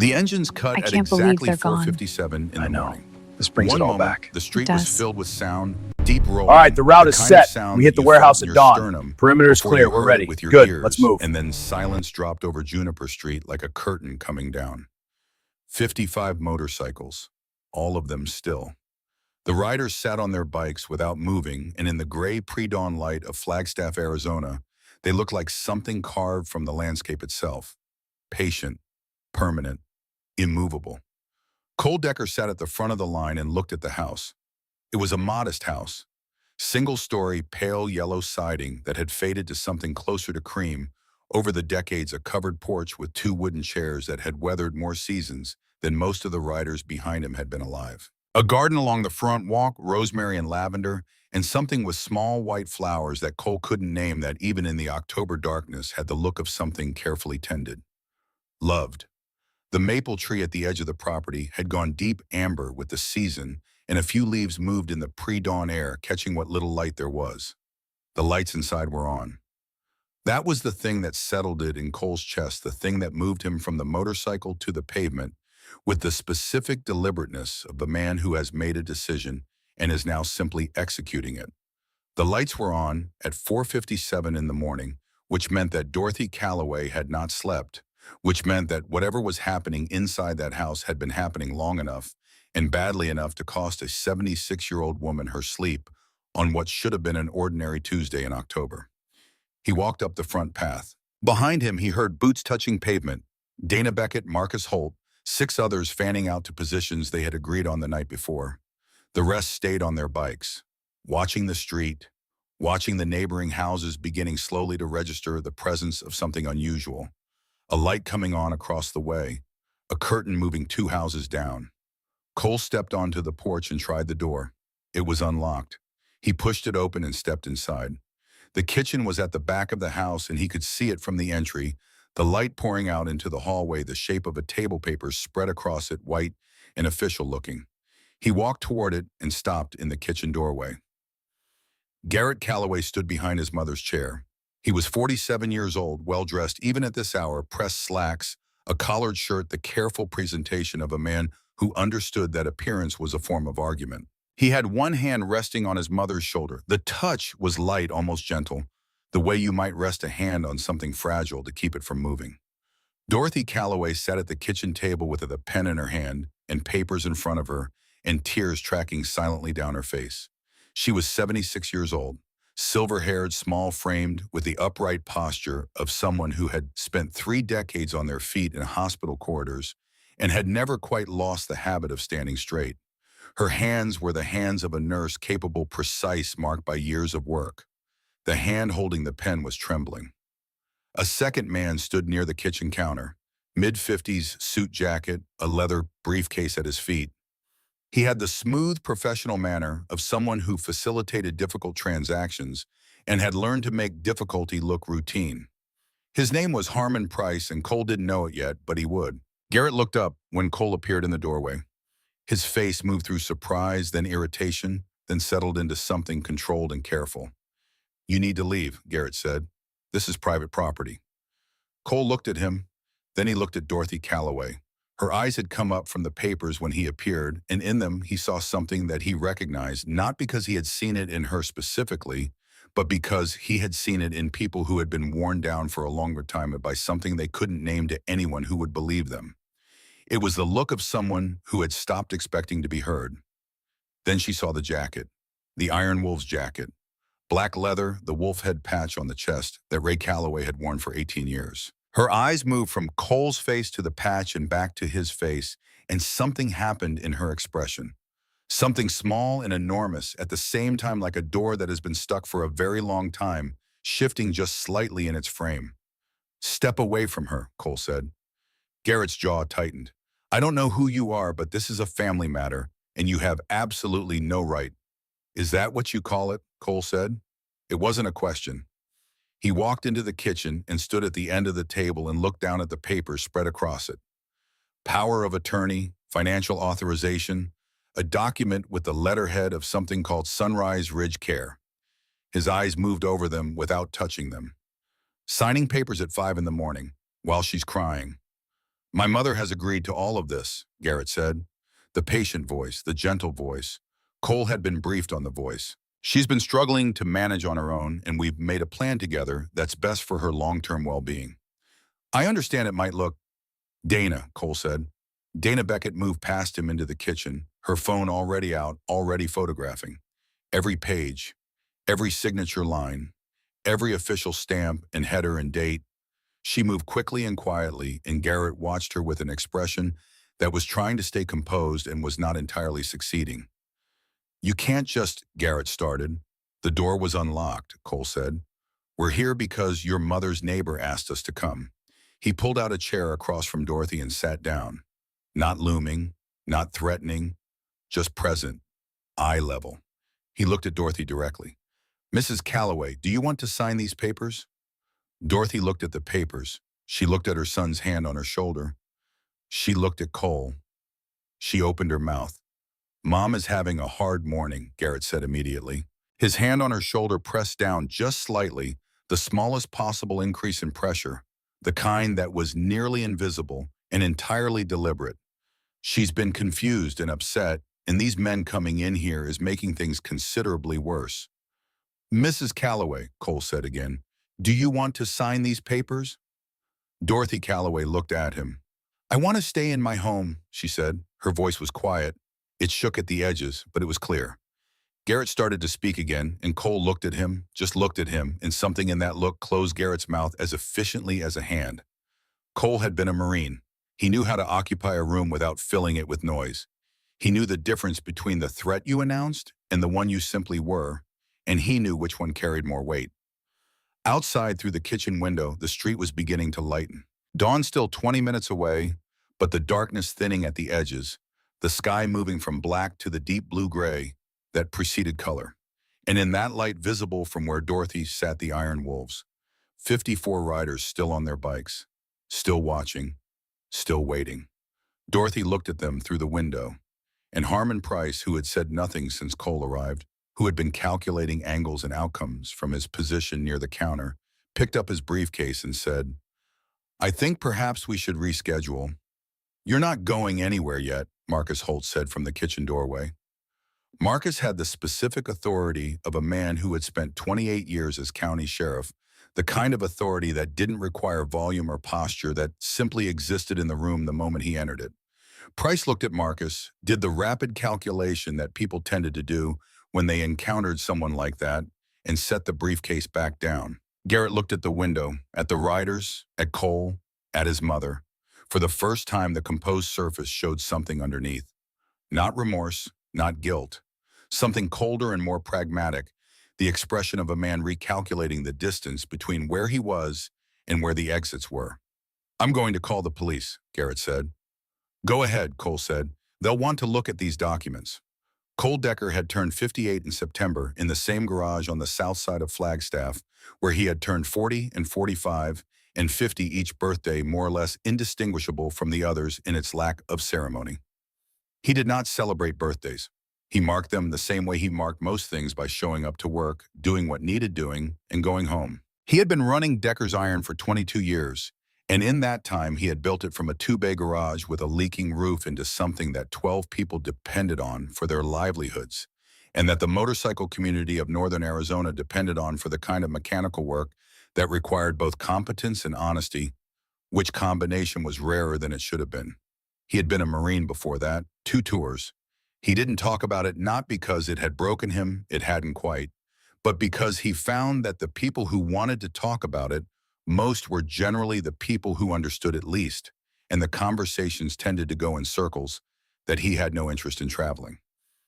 The engines cut I at can't believe exactly they're gone. 4:57 in I the know. morning. This brings One it all moment, back. the street It was does. filled with sound, deep rolling. All right, the route is kind of set. sound We hit that the you felt warehouse in at your dawn. sternum Perimeter's before clear. you We're heard it ready. with your Good. ears, Let's move. and then silence dropped over Juniper Street like a curtain coming down. 55 motorcycles, all of them still. The riders sat on their bikes without moving, and in the gray pre-dawn light of Flagstaff, Arizona, they looked like something carved from the landscape itself. Patient, permanent, immovable. Cole Decker sat at the front of the line and looked at the house. It was a modest house. Single-story, pale yellow siding that had faded to something closer to cream, over the decades a covered porch with two wooden chairs that had weathered more seasons than most of the riders behind him had been alive. A garden along the front walk, rosemary and lavender, and something with small white flowers that Cole couldn't name that even in the October darkness had the look of something carefully tended. Loved. The maple tree at the edge of the property had gone deep amber with the season, and a few leaves moved in the pre-dawn air, catching what little light there was. The lights inside were on. That was the thing that settled it in Cole's chest, the thing that moved him from the motorcycle to the pavement, with the specific deliberateness of the man who has made a decision and is now simply executing it. The lights were on at 4:57 in the morning, which meant that Dorothy Calloway had not slept, which meant that whatever was happening inside that house had been happening long enough and badly enough to cost a 76-year-old woman her sleep on what should have been an ordinary Tuesday in October. He walked up the front path. Behind him, he heard boots touching pavement. Dana Beckett, Marcus Holt, 6 others fanning out to positions they had agreed on the night before. The rest stayed on their bikes, watching the street, watching the neighboring houses beginning slowly to register the presence of something unusual. A light coming on across the way, a curtain moving 2 houses down. Cole stepped onto the porch and tried the door. It was unlocked. He pushed it open and stepped inside. The kitchen was at the back of the house and he could see it from the entry, the light pouring out into the hallway, the shape of a table paper spread across it, white and official looking. He walked toward it and stopped in the kitchen doorway. Garrett Calloway stood behind his mother's chair. He was 47 years old, well-dressed even at this hour, pressed slacks, a collared shirt, the careful presentation of a man who understood that appearance was a form of argument. He had one hand resting on his mother's shoulder. The touch was light, almost gentle, the way you might rest a hand on something fragile to keep it from moving. Dorothy Calloway sat at the kitchen table with a pen in her hand and papers in front of her and tears tracking silently down her face. She was 76 years old, silver-haired, small-framed, with the upright posture of someone who had spent 3 decades on their feet in hospital corridors and had never quite lost the habit of standing straight. Her hands were the hands of a nurse, capable, precise, marked by years of work. The hand holding the pen was trembling. A second man stood near the kitchen counter, mid-50s suit jacket, a leather briefcase at his feet. He had the smooth, professional manner of someone who facilitated difficult transactions and had learned to make difficulty look routine. His name was Harmon Price, and Cole didn't know it yet, but he would. Garrett looked up when Cole appeared in the doorway. His face moved through surprise, then irritation, then settled into something controlled and careful. "You need to leave," Garrett said. "This is private property." Cole looked at him, then he looked at Dorothy Calloway. Her eyes had come up from the papers when he appeared, and in them he saw something that he recognized, not because he had seen it in her specifically, but because he had seen it in people who had been worn down for a longer time by something they couldn't name to anyone who would believe them. It was the look of someone who had stopped expecting to be heard. Then she saw the jacket, the Iron Wolf's jacket, black leather, the wolf head patch on the chest that Ray Calloway had worn for 18 years. Her eyes moved from Cole's face to the patch and back to his face, and something happened in her expression. Something small and enormous, at the same time like a door that has been stuck for a very long time, shifting just slightly in its frame. "Step away from her," Cole said. Garrett's jaw tightened. "I don't know who you are, but this is a family matter, and you have absolutely no right." "Is that what you call it?" Cole said. It wasn't a question. He walked into the kitchen and stood at the end of the table and looked down at the papers spread across it. Power of attorney, financial authorization, a document with the letterhead of something called Sunrise Ridge Care. His eyes moved over them without touching them. "Signing papers at 5 in the morning, while she's crying." My mother has agreed to all of this, Garrett said. The patient voice, the gentle voice. Cole had been briefed on the voice. She's been struggling to manage on her own, and we've made a plan together that's best for her long-term well-being. I understand it might look... Dana, Cole said. Dana Beckett moved past him into the kitchen, her phone already out, already photographing. Every page, every signature line, every official stamp and header and date. She moved quickly and quietly, and Garrett watched her with an expression that was trying to stay composed and was not entirely succeeding. You can't just... Garrett started. The door was unlocked, Cole said. We're here because your mother's neighbor asked us to come. He pulled out a chair across from Dorothy and sat down. Not looming, not threatening, just present, eye level. He looked at Dorothy directly. Mrs. Calloway, do you want to sign these papers? Dorothy looked at the papers. She looked at her son's hand on her shoulder. She looked at Cole. She opened her mouth. Mom is having a hard morning, Garrett said immediately. His hand on her shoulder pressed down just slightly, the smallest possible increase in pressure, the kind that was nearly invisible and entirely deliberate. She's been confused and upset, and these men coming in here is making things considerably worse. Mrs. Calloway, Cole said again, do you want to sign these papers? Dorothy Calloway looked at him. I want to stay in my home, she said. Her voice was quiet. It shook at the edges, but it was clear. Garrett started to speak again, and Cole looked at him, just looked at him, and something in that look closed Garrett's mouth as efficiently as a hand. Cole had been a Marine. He knew how to occupy a room without filling it with noise. He knew the difference between the threat you announced and the one you simply were, and he knew which one carried more weight. Outside through the kitchen window, the street was beginning to lighten. Dawn still 20 minutes away, but the darkness thinning at the edges, the sky moving from black to the deep blue-gray that preceded color. And in that light visible from where Dorothy sat the Iron Wolves, 54 riders still on their bikes, still watching, still waiting. Dorothy looked at them through the window, and Harmon Price, who had said nothing since Cole arrived, who had been calculating angles and outcomes from his position near the counter, picked up his briefcase and said, I think perhaps we should reschedule. You're not going anywhere yet, Marcus Holt said from the kitchen doorway. Marcus had the specific authority of a man who had spent 28 years as county sheriff, the kind of authority that didn't require volume or posture, that simply existed in the room the moment he entered it. Price looked at Marcus, did the rapid calculation that people tended to do when they encountered someone like that, and set the briefcase back down. Garrett looked at the window, at the riders, at Cole, at his mother. For the first time, the composed surface showed something underneath. Not remorse, not guilt. Something colder and more pragmatic, the expression of a man recalculating the distance between where he was and where the exits were. I'm going to call the police, Garrett said. Go ahead, Cole said. They'll want to look at these documents. Cole Decker had turned 58 in September in the same garage on the south side of Flagstaff, where he had turned 40 and 45 and 50 each birthday, more or less indistinguishable from the others in its lack of ceremony. He did not celebrate birthdays. He marked them the same way he marked most things, by showing up to work, doing what needed doing, and going home. He had been running Decker's Iron for 22 years, and in that time he had built it from a two-bay garage with a leaking roof into something that 12 people depended on for their livelihoods, and that the motorcycle community of northern Arizona depended on for the kind of mechanical work that required both competence and honesty, which combination was rarer than it should have been. He had been a Marine before that, 2 tours. He didn't talk about it, not because it had broken him, it hadn't quite, but because he found that the people who wanted to talk about it most were generally the people who understood it least, and the conversations tended to go in circles that he had no interest in traveling.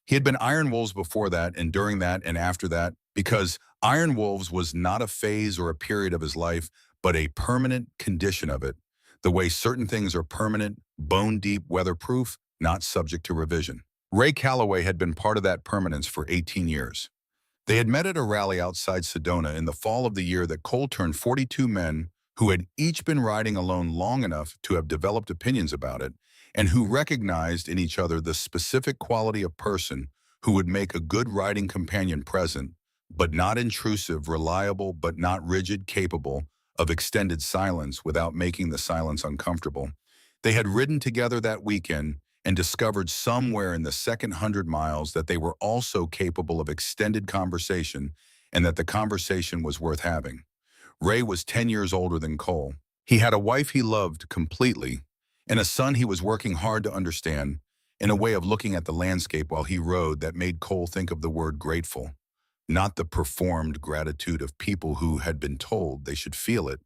He had been Iron Wolves before that, and during that, and after that, because Iron Wolves was not a phase or a period of his life, but a permanent condition of it, the way certain things are permanent, bone-deep, weatherproof, not subject to revision. Ray Calloway had been part of that permanence for 18 years. They had met at a rally outside Sedona in the fall of the year that Cole turned 42 men who had each been riding alone long enough to have developed opinions about it, and who recognized in each other the specific quality of person who would make a good riding companion, present, but not intrusive, reliable, but not rigid, capable of extended silence without making the silence uncomfortable. They had ridden together that weekend and discovered somewhere in the second 100 miles that they were also capable of extended conversation and that the conversation was worth having. Ray was 10 years older than Cole. He had a wife he loved completely and a son he was working hard to understand, in a way of looking at the landscape while he rode that made Cole think of the word grateful. Not the performed gratitude of people who had been told they should feel it,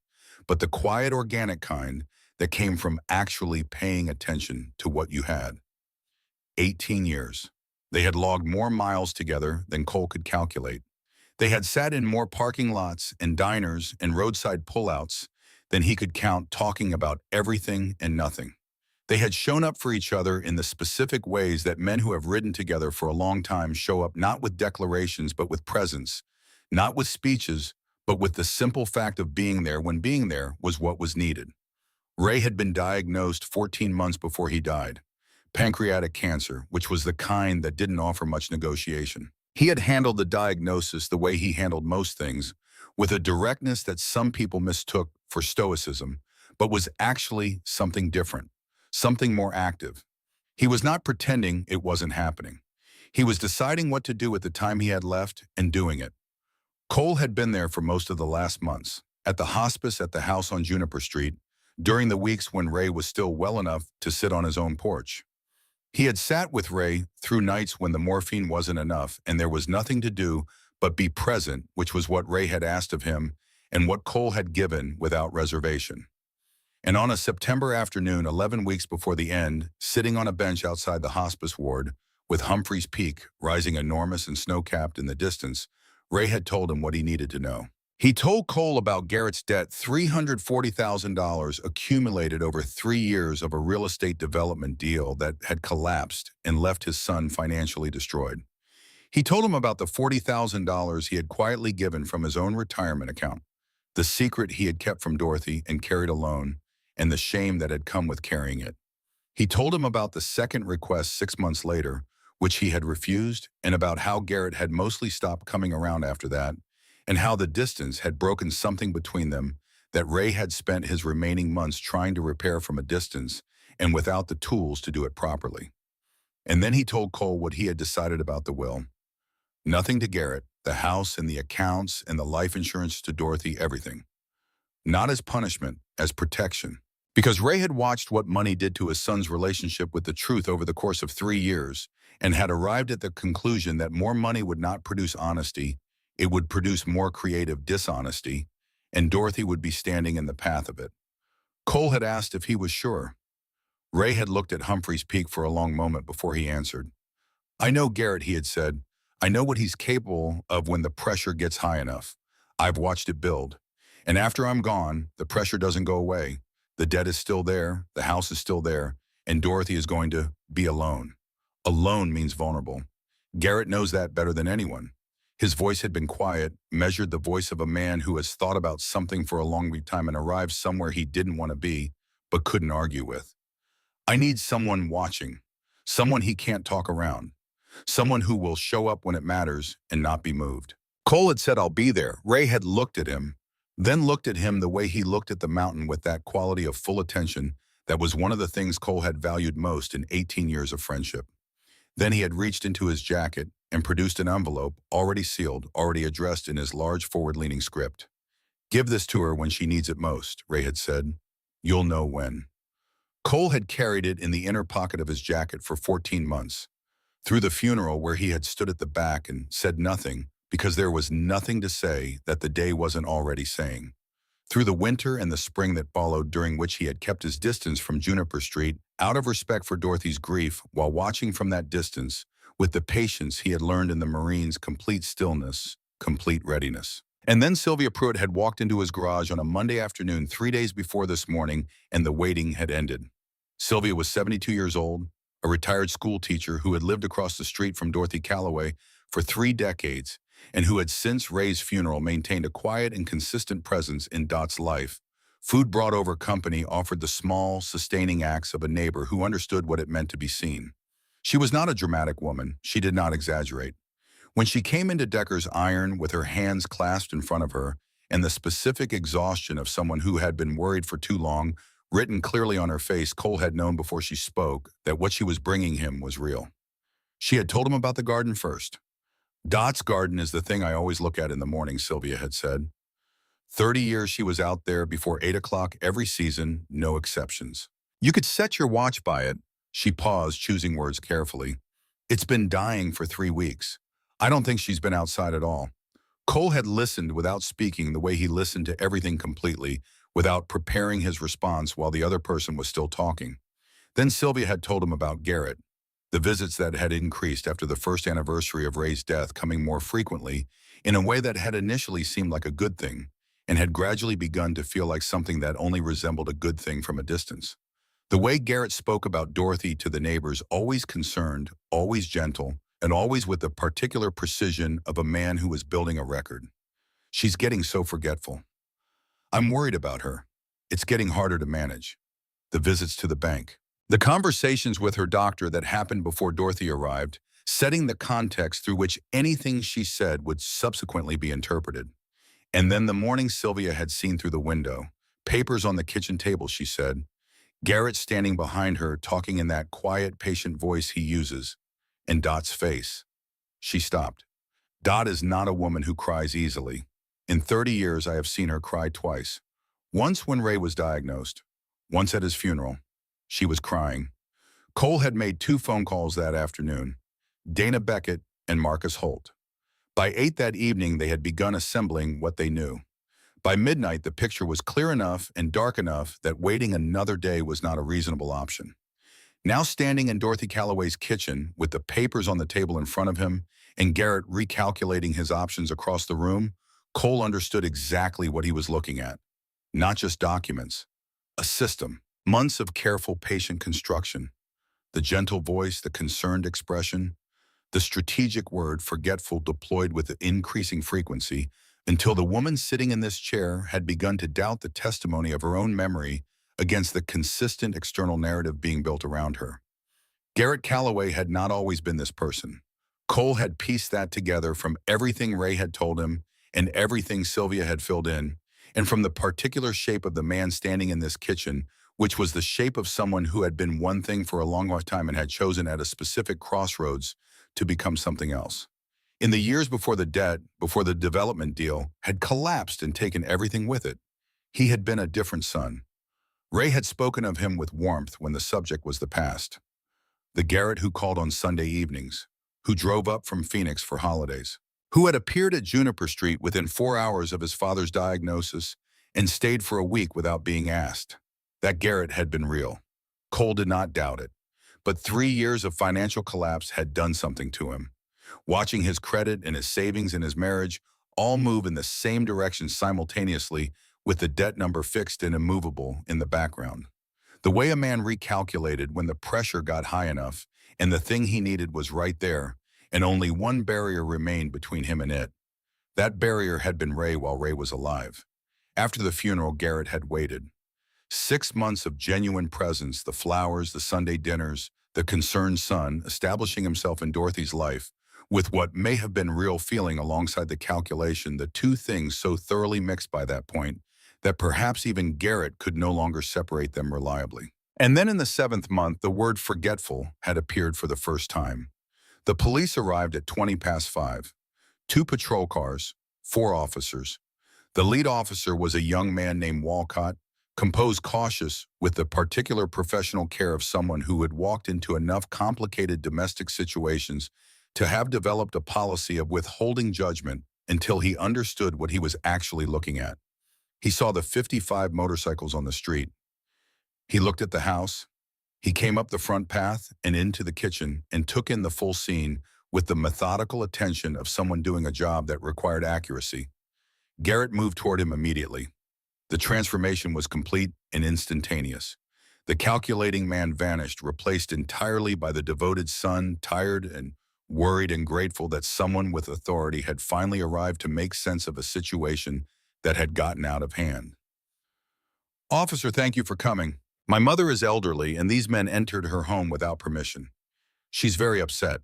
but the quiet, organic kind that came from actually paying attention to what you had. 18 years. They had logged more miles together than Cole could calculate. They had sat in more parking lots and diners and roadside pullouts than he could count, talking about everything and nothing. They had shown up for each other in the specific ways that men who have ridden together for a long time show up, not with declarations but with presence, not with speeches but with the simple fact of being there when being there was what was needed. Ray had been diagnosed 14 months before he died. Pancreatic cancer, which was the kind that didn't offer much negotiation. He had handled the diagnosis the way he handled most things, with a directness that some people mistook for stoicism, but was actually something different, something more active. He was not pretending it wasn't happening. He was deciding what to do with the time he had left and doing it. Cole had been there for most of the last months, at the hospice at the house on Juniper Street, during the weeks when Ray was still well enough to sit on his own porch. He had sat with Ray through nights when the morphine wasn't enough and there was nothing to do but be present, which was what Ray had asked of him and what Cole had given without reservation. And on a September afternoon, 11 weeks before the end, sitting on a bench outside the hospice ward, with Humphreys Peak rising enormous and snow-capped in the distance, Ray had told him what he needed to know. He told Cole about Garrett's debt, $340,000 accumulated over 3 years of a real estate development deal that had collapsed and left his son financially destroyed. He told him about the $40,000 he had quietly given from his own retirement account, the secret he had kept from Dorothy and carried alone, and the shame that had come with carrying it. He told him about the second request 6 months later, which he had refused, and about how Garrett had mostly stopped coming around after that, and how the distance had broken something between them that Ray had spent his remaining months trying to repair from a distance and without the tools to do it properly. And then he told Cole what he had decided about the will. Nothing to Garrett, the house and the accounts and the life insurance to Dorothy, everything. Not as punishment, as protection. Because Ray had watched what money did to his son's relationship with the truth over the course of 3 years and had arrived at the conclusion that more money would not produce honesty, it would produce more creative dishonesty, and Dorothy would be standing in the path of it. Cole had asked if he was sure. Ray had looked at Humphreys Peak for a long moment before he answered. "I know Garrett," he had said. "I know what he's capable of when the pressure gets high enough. I've watched it build. And after I'm gone, the pressure doesn't go away. The debt is still there, the house is still there, and Dorothy is going to be alone. Alone means vulnerable. Garrett knows that better than anyone." His voice had been quiet, measured, the voice of a man who has thought about something for a long time and arrived somewhere he didn't want to be, but couldn't argue with. "I need someone watching, someone he can't talk around, someone who will show up when it matters and not be moved." Cole had said, "I'll be there." Ray had looked at him, then looked at him the way he looked at the mountain, with that quality of full attention that was one of the things Cole had valued most in 18 years of friendship. Then he had reached into his jacket and produced an envelope, already sealed, already addressed in his large forward-leaning script. "Give this to her when she needs it most," Ray had said. "You'll know when." Cole had carried it in the inner pocket of his jacket for 14 months. Through the funeral, where he had stood at the back and said nothing because there was nothing to say that the day wasn't already saying. Through the winter and the spring that followed, during which he had kept his distance from Juniper Street out of respect for Dorothy's grief, while watching from that distance with the patience he had learned in the Marines, complete stillness, complete readiness. And then Sylvia Pruitt had walked into his garage on a Monday afternoon 3 days before this morning, and the waiting had ended. Sylvia was 72 years old, a retired school teacher who had lived across the street from Dorothy Calloway for 3 decades, and who had since Ray's funeral maintained a quiet and consistent presence in Dot's life. Food brought over, company offered, the small, sustaining acts of a neighbor who understood what it meant to be seen. She was not a dramatic woman. She did not exaggerate. When she came into Decker's Iron with her hands clasped in front of her and the specific exhaustion of someone who had been worried for too long, Written clearly on her face, Cole had known before she spoke that what she was bringing him was real. She had told him about the garden first. Dot's garden is the thing I always look at in the morning, Sylvia had said. 30 years she was out there before 8 o'clock every season, no exceptions. You could set your watch by it. She paused, choosing words carefully. It's been dying for 3 weeks. I don't think she's been outside at all. Cole had listened without speaking the way he listened to everything completely, without preparing his response while the other person was still talking. Then Sylvia had told him about Garrett, the visits that had increased after the first anniversary of Ray's death, coming more frequently in a way that had initially seemed like a good thing and had gradually begun to feel like something that only resembled a good thing from a distance. The way Garrett spoke about Dorothy to the neighbors, always concerned, always gentle, and always with the particular precision of a man who was building a record. She's getting so forgetful. I'm worried about her. It's getting harder to manage. The visits to the bank. The conversations with her doctor that happened before Dorothy arrived, setting the context through which anything she said would subsequently be interpreted. And then the morning Sylvia had seen through the window. Papers on the kitchen table, she said. Garrett standing behind her, talking in that quiet, patient voice he uses. And Dot's face. She stopped. Dot is not a woman who cries easily. In 30 years, I have seen her cry twice. Once when Ray was diagnosed. Once at his funeral. She was crying. Cole had made 2 phone calls that afternoon. Dana Beckett and Marcus Holt. By 8 that evening, they had begun assembling what they knew. By midnight, the picture was clear enough and dark enough that waiting another day was not a reasonable option. Now standing in Dorothy Calloway's kitchen, with the papers on the table in front of him, and Garrett recalculating his options across the room, Cole understood exactly what he was looking at. Not just documents. A system. Months of careful, patient construction. The gentle voice, the concerned expression, the strategic word forgetful deployed with increasing frequency until the woman sitting in this chair had begun to doubt the testimony of her own memory against the consistent external narrative being built around her. Garrett Calloway had not always been this person. Cole had pieced that together from everything Ray had told him and everything Sylvia had filled in, and from the particular shape of the man standing in this kitchen, which was the shape of someone who had been one thing for a long time and had chosen at a specific crossroads to become something else. In the years before the debt, before the development deal, had collapsed and taken everything with it, he had been a different son. Ray had spoken of him with warmth when the subject was the past. The Garrett who called on Sunday evenings, who drove up from Phoenix for holidays, who had appeared at Juniper Street within 4 hours of his father's diagnosis and stayed for a week without being asked. That Garrett had been real. Cole did not doubt it. But 3 years of financial collapse had done something to him. Watching his credit and his savings and his marriage all move in the same direction simultaneously, with the debt number fixed and immovable in the background. The way a man recalculated when the pressure got high enough and the thing he needed was right there, and only one barrier remained between him and it. That barrier had been Ray while Ray was alive. After the funeral, Garrett had waited. 6 months of genuine presence, the flowers, the Sunday dinners, the concerned son, establishing himself in Dorothy's life, with what may have been real feeling alongside the calculation, the 2 things so thoroughly mixed by that point that perhaps even Garrett could no longer separate them reliably. And then in the 7th month, the word forgetful had appeared for the first time. The police arrived at 20 past 5. 2 patrol cars, 4 officers. The lead officer was a young man named Walcott, composed, cautious, with the particular professional care of someone who had walked into enough complicated domestic situations to have developed a policy of withholding judgment until he understood what he was actually looking at. He saw the 55 motorcycles on the street. He looked at the house. He came up the front path and into the kitchen and took in the full scene with the methodical attention of someone doing a job that required accuracy. Garrett moved toward him immediately. The transformation was complete and instantaneous. The calculating man vanished, replaced entirely by the devoted son, tired and worried and grateful that someone with authority had finally arrived to make sense of a situation that had gotten out of hand. "Officer, thank you for coming. My mother is elderly, and these men entered her home without permission. She's very upset.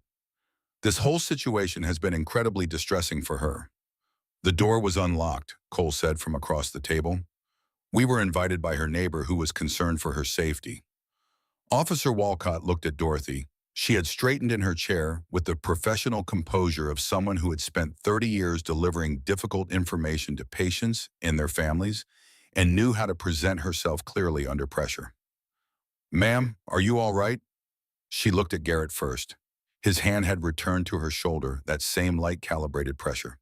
This whole situation has been incredibly distressing for her." The door was unlocked, Cole said from across the table. We were invited by her neighbor who was concerned for her safety. Officer Walcott looked at Dorothy. She had straightened in her chair with the professional composure of someone who had spent 30 years delivering difficult information to patients and their families and knew how to present herself clearly under pressure. "Ma'am, are you all right?" She looked at Garrett first. His hand had returned to her shoulder, that same light-calibrated pressure.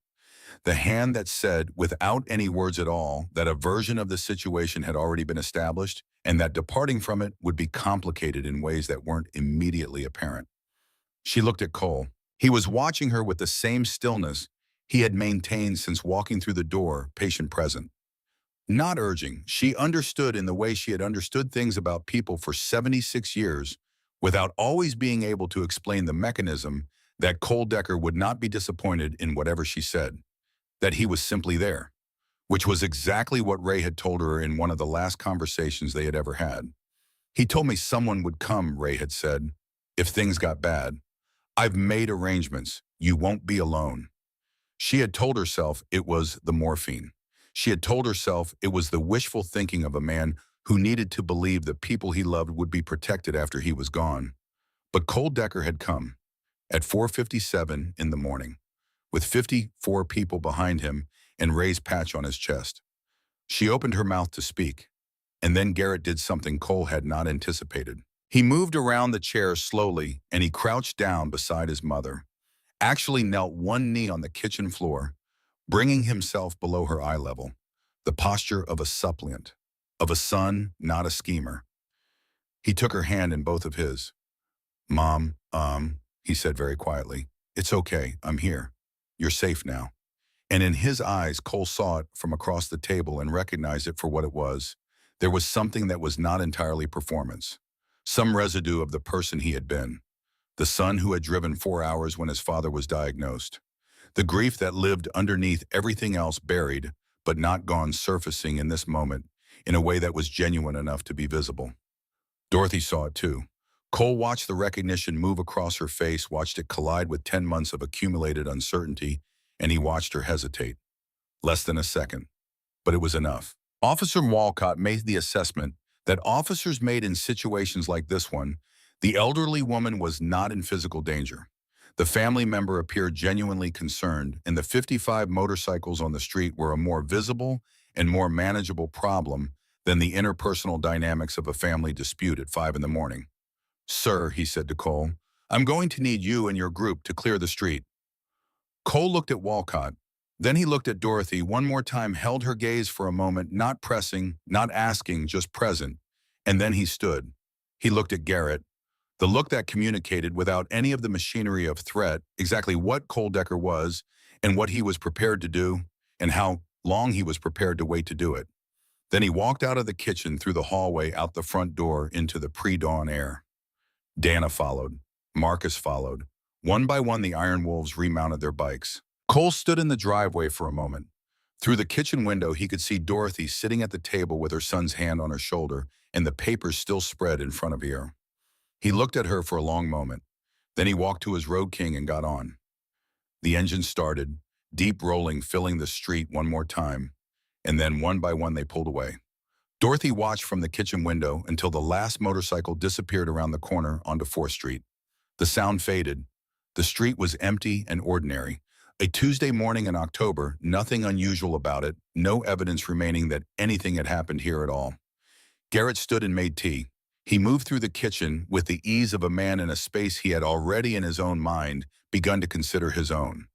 The hand that said, without any words at all, that a version of the situation had already been established and that departing from it would be complicated in ways that weren't immediately apparent. She looked at Cole. He was watching her with the same stillness he had maintained since walking through the door, patient present. Not urging, she understood in the way she had understood things about people for 76 years without always being able to explain the mechanism that Cole Decker would not be disappointed in whatever she said, that he was simply there, which was exactly what Ray had told her in one of the last conversations they had ever had. "He told me someone would come," Ray had said, "if things got bad. I've made arrangements. You won't be alone." She had told herself it was the morphine. She had told herself it was the wishful thinking of a man who needed to believe the people he loved would be protected after he was gone. But Cole Decker had come at 4:57 in the morning, with 54 people behind him and Ray's patch on his chest. She opened her mouth to speak, and then Garrett did something Cole had not anticipated. He moved around the chair slowly, and he crouched down beside his mother, actually knelt one knee on the kitchen floor, bringing himself below her eye level, the posture of a suppliant, of a son, not a schemer. He took her hand in both of his. "Mom, he said very quietly, "it's okay, I'm here. You're safe now." And in his eyes, Cole saw it from across the table and recognized it for what it was. There was something that was not entirely performance, some residue of the person he had been, the son who had driven 4 hours when his father was diagnosed, the grief that lived underneath everything else buried, but not gone surfacing in this moment in a way that was genuine enough to be visible. Dorothy saw it too. Cole watched the recognition move across her face, watched it collide with 10 months of accumulated uncertainty, and he watched her hesitate. Less than a second. But it was enough. Officer Walcott made the assessment that officers made in situations like this one. The elderly woman was not in physical danger. The family member appeared genuinely concerned, and the 55 motorcycles on the street were a more visible and more manageable problem than the interpersonal dynamics of a family dispute at 5 in the morning. "Sir," he said to Cole, "I'm going to need you and your group to clear the street." Cole looked at Walcott. Then he looked at Dorothy one more time, held her gaze for a moment, not pressing, not asking, just present. And then he stood. He looked at Garrett, the look that communicated without any of the machinery of threat exactly what Cole Decker was and what he was prepared to do and how long he was prepared to wait to do it. Then he walked out of the kitchen through the hallway out the front door into the pre-dawn air. Dana followed. Marcus followed. One by one, the Iron Wolves remounted their bikes. Cole stood in the driveway for a moment. Through the kitchen window, he could see Dorothy sitting at the table with her son's hand on her shoulder and the papers still spread in front of her. He looked at her for a long moment. Then he walked to his Road King and got on. The engine started, deep rolling, filling the street one more time, and then one by one they pulled away. Dorothy watched from the kitchen window until the last motorcycle disappeared around the corner onto 4th Street. The sound faded. The street was empty and ordinary. A Tuesday morning in October, nothing unusual about it, no evidence remaining that anything had happened here at all. Garrett stood and made tea. He moved through the kitchen with the ease of a man in a space he had already in his own mind begun to consider his own.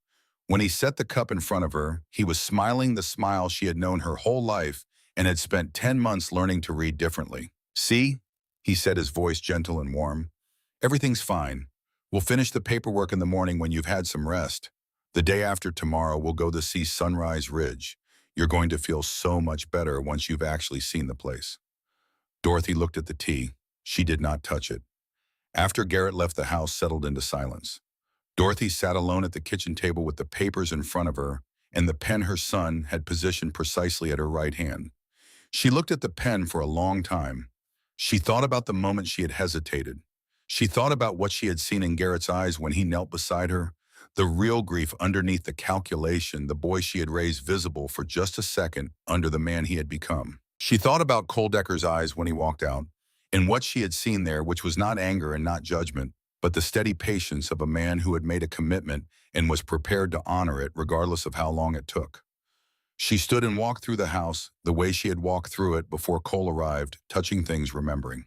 When he set the cup in front of her, he was smiling the smile she had known her whole life and had spent 10 months learning to read differently. "See?" he said, his voice gentle and warm. "Everything's fine. We'll finish the paperwork in the morning when you've had some rest. The day after tomorrow, we'll go to see Sunrise Ridge. You're going to feel so much better once you've actually seen the place." Dorothy looked at the tea. She did not touch it. After Garrett left, the house settled into silence. Dorothy sat alone at the kitchen table with the papers in front of her and the pen her son had positioned precisely at her right hand. She looked at the pen for a long time. She thought about the moment she had hesitated. She thought about what she had seen in Garrett's eyes when he knelt beside her, the real grief underneath the calculation, the boy she had raised visible for just a second under the man he had become. She thought about Coldecker's eyes when he walked out, and what she had seen there, which was not anger and not judgment, but the steady patience of a man who had made a commitment and was prepared to honor it regardless of how long it took. She stood and walked through the house the way she had walked through it before Cole arrived, touching things, remembering.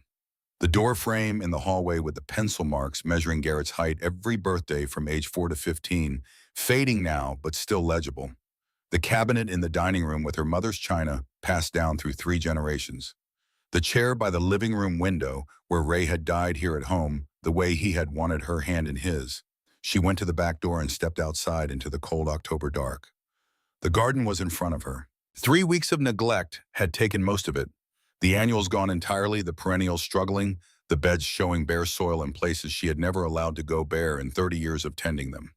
The door frame in the hallway with the pencil marks measuring Garrett's height every birthday from age 4 to 15, fading now but still legible. The cabinet in the dining room with her mother's china passed down through 3 generations. The chair by the living room window where Ray had died here at home the way he had wanted her hand in his. She went to the back door and stepped outside into the cold October dark. The garden was in front of her. 3 weeks of neglect had taken most of it. The annuals gone entirely, the perennials struggling, the beds showing bare soil in places she had never allowed to go bare in 30 years of tending them.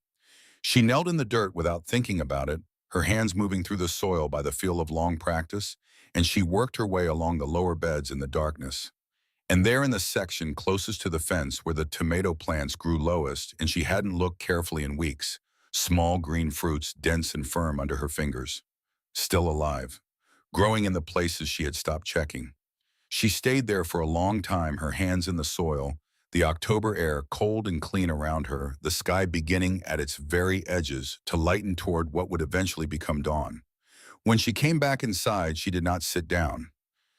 She knelt in the dirt without thinking about it, her hands moving through the soil by the feel of long practice, and she worked her way along the lower beds in the darkness. And there in the section closest to the fence where the tomato plants grew lowest and she hadn't looked carefully in weeks, small green fruits dense and firm under her fingers. Still alive, growing in the places she had stopped checking. She stayed there for a long time, her hands in the soil, the October air cold and clean around her, the sky beginning at its very edges to lighten toward what would eventually become dawn. When she came back inside, she did not sit down.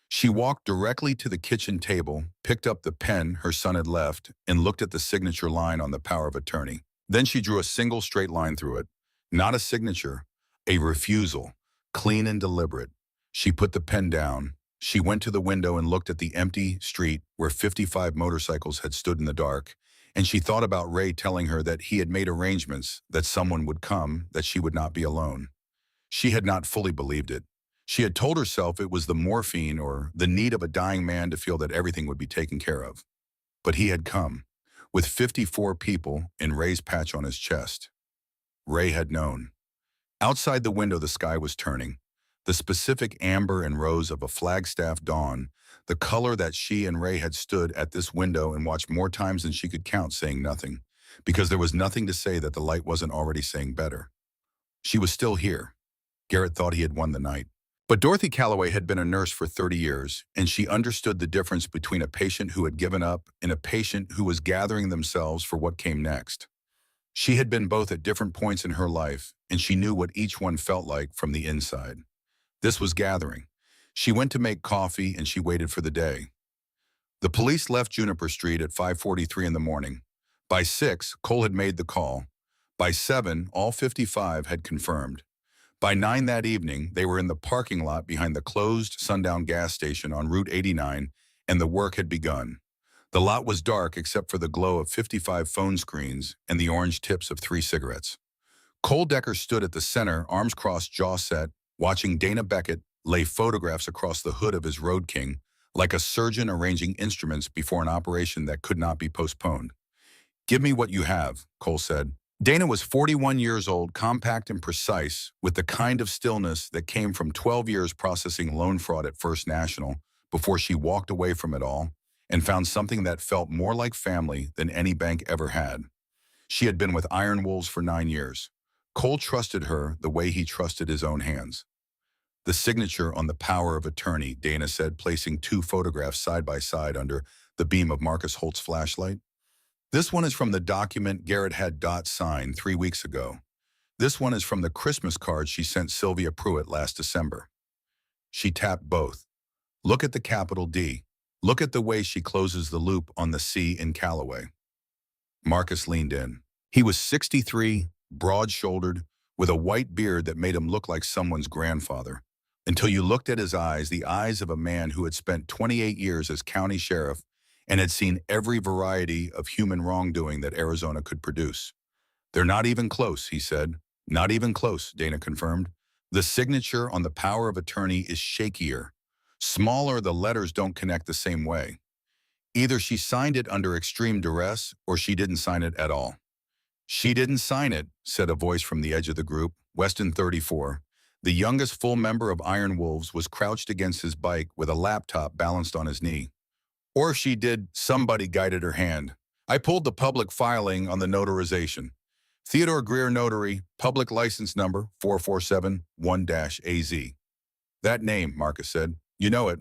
She walked directly to the kitchen table, picked up the pen her son had left, and looked at the signature line on the power of attorney. Then she drew a single straight line through it. Not a signature, a refusal, clean and deliberate. She put the pen down. She went to the window and looked at the empty street where 55 motorcycles had stood in the dark, and she thought about Ray telling her that he had made arrangements, that someone would come, that she would not be alone. She had not fully believed it. She had told herself it was the morphine or the need of a dying man to feel that everything would be taken care of. But he had come, with 54 people in Ray's patch on his chest. Ray had known. Outside the window the sky was turning, the specific amber and rose of a Flagstaff dawn, the color that she and Ray had stood at this window and watched more times than she could count saying nothing, because there was nothing to say that the light wasn't already saying better. She was still here. Garrett thought he had won the night. But Dorothy Calloway had been a nurse for 30 years, and she understood the difference between a patient who had given up and a patient who was gathering themselves for what came next. She had been both at different points in her life, and she knew what each one felt like from the inside. This was gathering. She went to make coffee, and she waited for the day. The police left Juniper Street at 5:43 in the morning. By 6, Cole had made the call. By 7, all 55 had confirmed. By 9 that evening, they were in the parking lot behind the closed sundown gas station on Route 89, and the work had begun. The lot was dark except for the glow of 55 phone screens and the orange tips of 3 cigarettes. Cole Decker stood at the center, arms crossed, jaw set, watching Dana Beckett lay photographs across the hood of his Road King, like a surgeon arranging instruments before an operation that could not be postponed. "Give me what you have," Cole said. Dana was 41 years old, compact and precise, with the kind of stillness that came from 12 years processing loan fraud at First National before she walked away from it all and found something that felt more like family than any bank ever had. She had been with Iron Wolves for 9 years. Cole trusted her the way he trusted his own hands. "The signature on the power of attorney," Dana said, placing 2 photographs side by side under the beam of Marcus Holt's flashlight. "This one is from the document Garrett had Dot sign 3 weeks ago. This one is from the Christmas card she sent Sylvia Pruitt last December." She tapped both. "Look at the capital D. Look at the way she closes the loop on the C in Callaway." Marcus leaned in. He was 63, broad-shouldered, with a white beard that made him look like someone's grandfather. Until you looked at his eyes, the eyes of a man who had spent 28 years as county sheriff and had seen every variety of human wrongdoing that Arizona could produce. "They're not even close," he said. "Not even close," Dana confirmed. "The signature on the power of attorney is shakier. Smaller, the letters don't connect the same way. Either she signed it under extreme duress or she didn't sign it at all." "She didn't sign it," said a voice from the edge of the group. Weston, 34, the youngest full member of Iron Wolves, was crouched against his bike with a laptop balanced on his knee. "Or if she did, somebody guided her hand. I pulled the public filing on the notarization. Theodore Greer Notary, public license number 4471-AZ. "That name," Marcus said. You know it.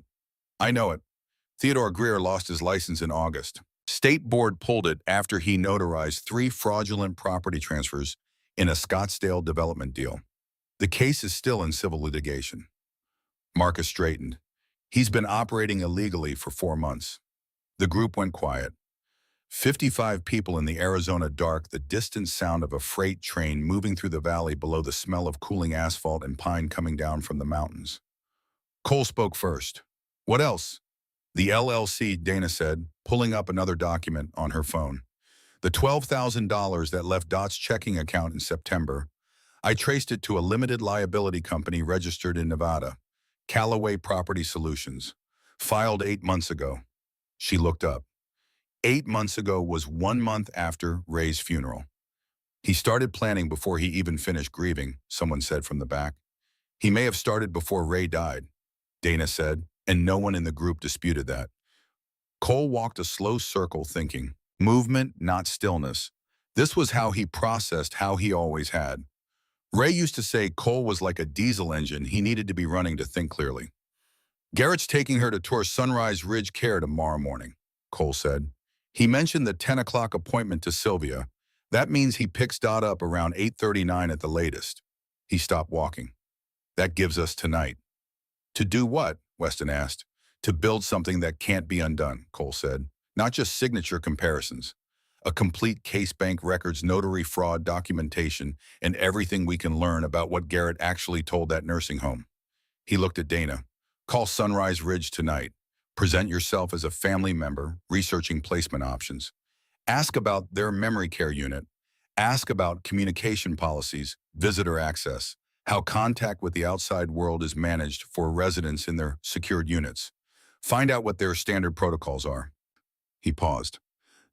I know it. Theodore Greer lost his license in August. State board pulled it after he notarized 3 fraudulent property transfers in a Scottsdale development deal. The case is still in civil litigation. Marcus straightened. He's been operating illegally for 4 months. The group went quiet. 55 people in the Arizona dark, the distant sound of a freight train moving through the valley below, the smell of cooling asphalt and pine coming down from the mountains. Cole spoke first. What else? The LLC, Dana said, pulling up another document on her phone. The $12,000 that left Dot's checking account in September. I traced it to a limited liability company registered in Nevada, Callaway Property Solutions, filed 8 months ago. She looked up. 8 months ago was 1 month after Ray's funeral. He started planning before he even finished grieving, someone said from the back. He may have started before Ray died, Dana said, and no one in the group disputed that. Cole walked a slow circle thinking, movement, not stillness. This was how he processed how he always had. Ray used to say Cole was like a diesel engine he needed to be running to think clearly. Garrett's taking her to tour Sunrise Ridge Care tomorrow morning, Cole said. He mentioned the 10 o'clock appointment to Sylvia. That means he picks Dot up around 8:39 at the latest. He stopped walking. That gives us tonight. To do what? Weston asked. To build something that can't be undone, Cole said. Not just signature comparisons. A complete case, bank records, notary fraud, documentation, and everything we can learn about what Garrett actually told that nursing home. He looked at Dana. Call Sunrise Ridge tonight. Present yourself as a family member, researching placement options. Ask about their memory care unit. Ask about communication policies, visitor access, how contact with the outside world is managed for residents in their secured units. Find out what their standard protocols are. He paused.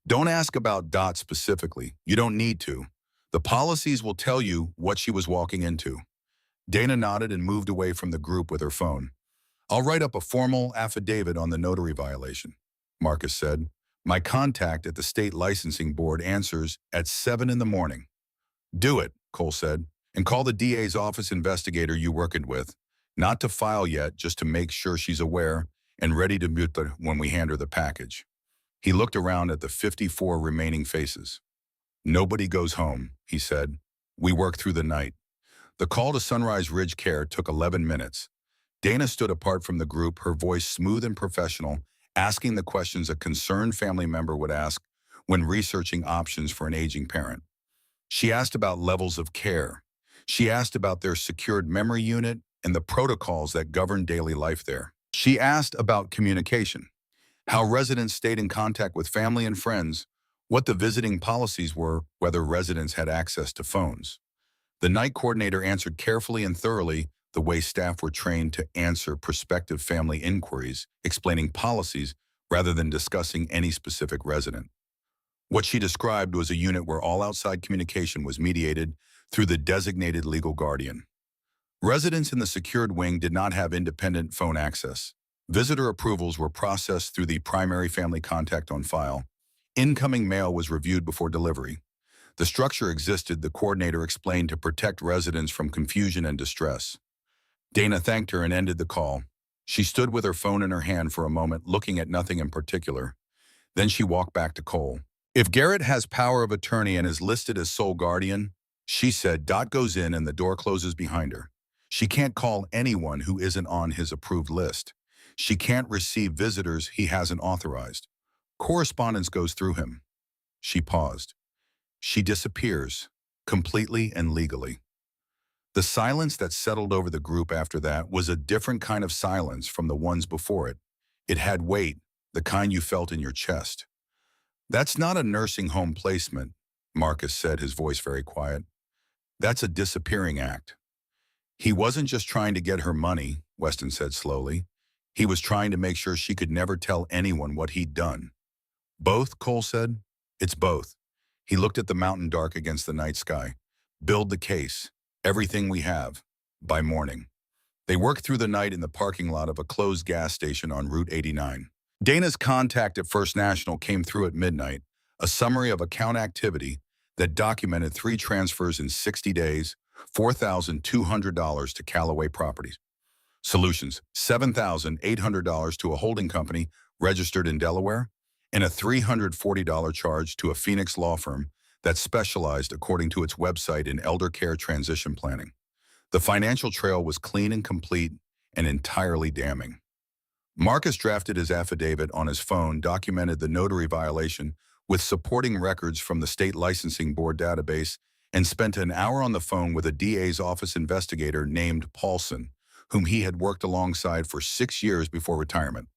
Don't ask about Dot specifically. You don't need to. The policies will tell you what she was walking into. Dana nodded and moved away from the group with her phone. I'll write up a formal affidavit on the notary violation, Marcus said. My contact at the state licensing board answers at 7 in the morning. Do it, Cole said, and call the DA's office investigator you working with. Not to file yet, just to make sure she's aware and ready to mute her when we hand her the package. He looked around at the 54 remaining faces. Nobody goes home, he said. We work through the night. The call to Sunrise Ridge Care took 11 minutes. Dana stood apart from the group, her voice smooth and professional, asking the questions a concerned family member would ask when researching options for an aging parent. She asked about levels of care. She asked about their secured memory unit and the protocols that govern daily life there. She asked about communication, how residents stayed in contact with family and friends, what the visiting policies were, whether residents had access to phones. The night coordinator answered carefully and thoroughly, the way staff were trained to answer prospective family inquiries, explaining policies rather than discussing any specific resident. What she described was a unit where all outside communication was mediated through the designated legal guardian. Residents in the secured wing did not have independent phone access. Visitor approvals were processed through the primary family contact on file. Incoming mail was reviewed before delivery. The structure existed, the coordinator explained, to protect residents from confusion and distress. Dana thanked her and ended the call. She stood with her phone in her hand for a moment, looking at nothing in particular. Then she walked back to Cole. If Garrett has power of attorney and is listed as sole guardian, she said, Dot goes in and the door closes behind her. She can't call anyone who isn't on his approved list. She can't receive visitors he hasn't authorized. Correspondence goes through him. She paused. She disappears, completely and legally. The silence that settled over the group after that was a different kind of silence from the ones before it. It had weight, the kind you felt in your chest. That's not a nursing home placement, Marcus said, his voice very quiet. That's a disappearing act. He wasn't just trying to get her money, Weston said slowly. He was trying to make sure she could never tell anyone what he'd done. Both, Cole said. It's both. He looked at the mountain dark against the night sky. Build the case. Everything we have. By morning. They worked through the night in the parking lot of a closed gas station on Route 89. Dana's contact at First National came through at midnight, a summary of account activity that documented 3 transfers in 60 days, $4,200 to Callaway Properties. Solutions, $7,800 to a holding company registered in Delaware, and a $340 charge to a Phoenix law firm that specialized, according to its website, in elder care transition planning. The financial trail was clean and complete and entirely damning. Marcus drafted his affidavit on his phone, documented the notary violation with supporting records from the state licensing board database, and spent an hour on the phone with a DA's office investigator named Paulson, whom he had worked alongside for 6 years before retirement.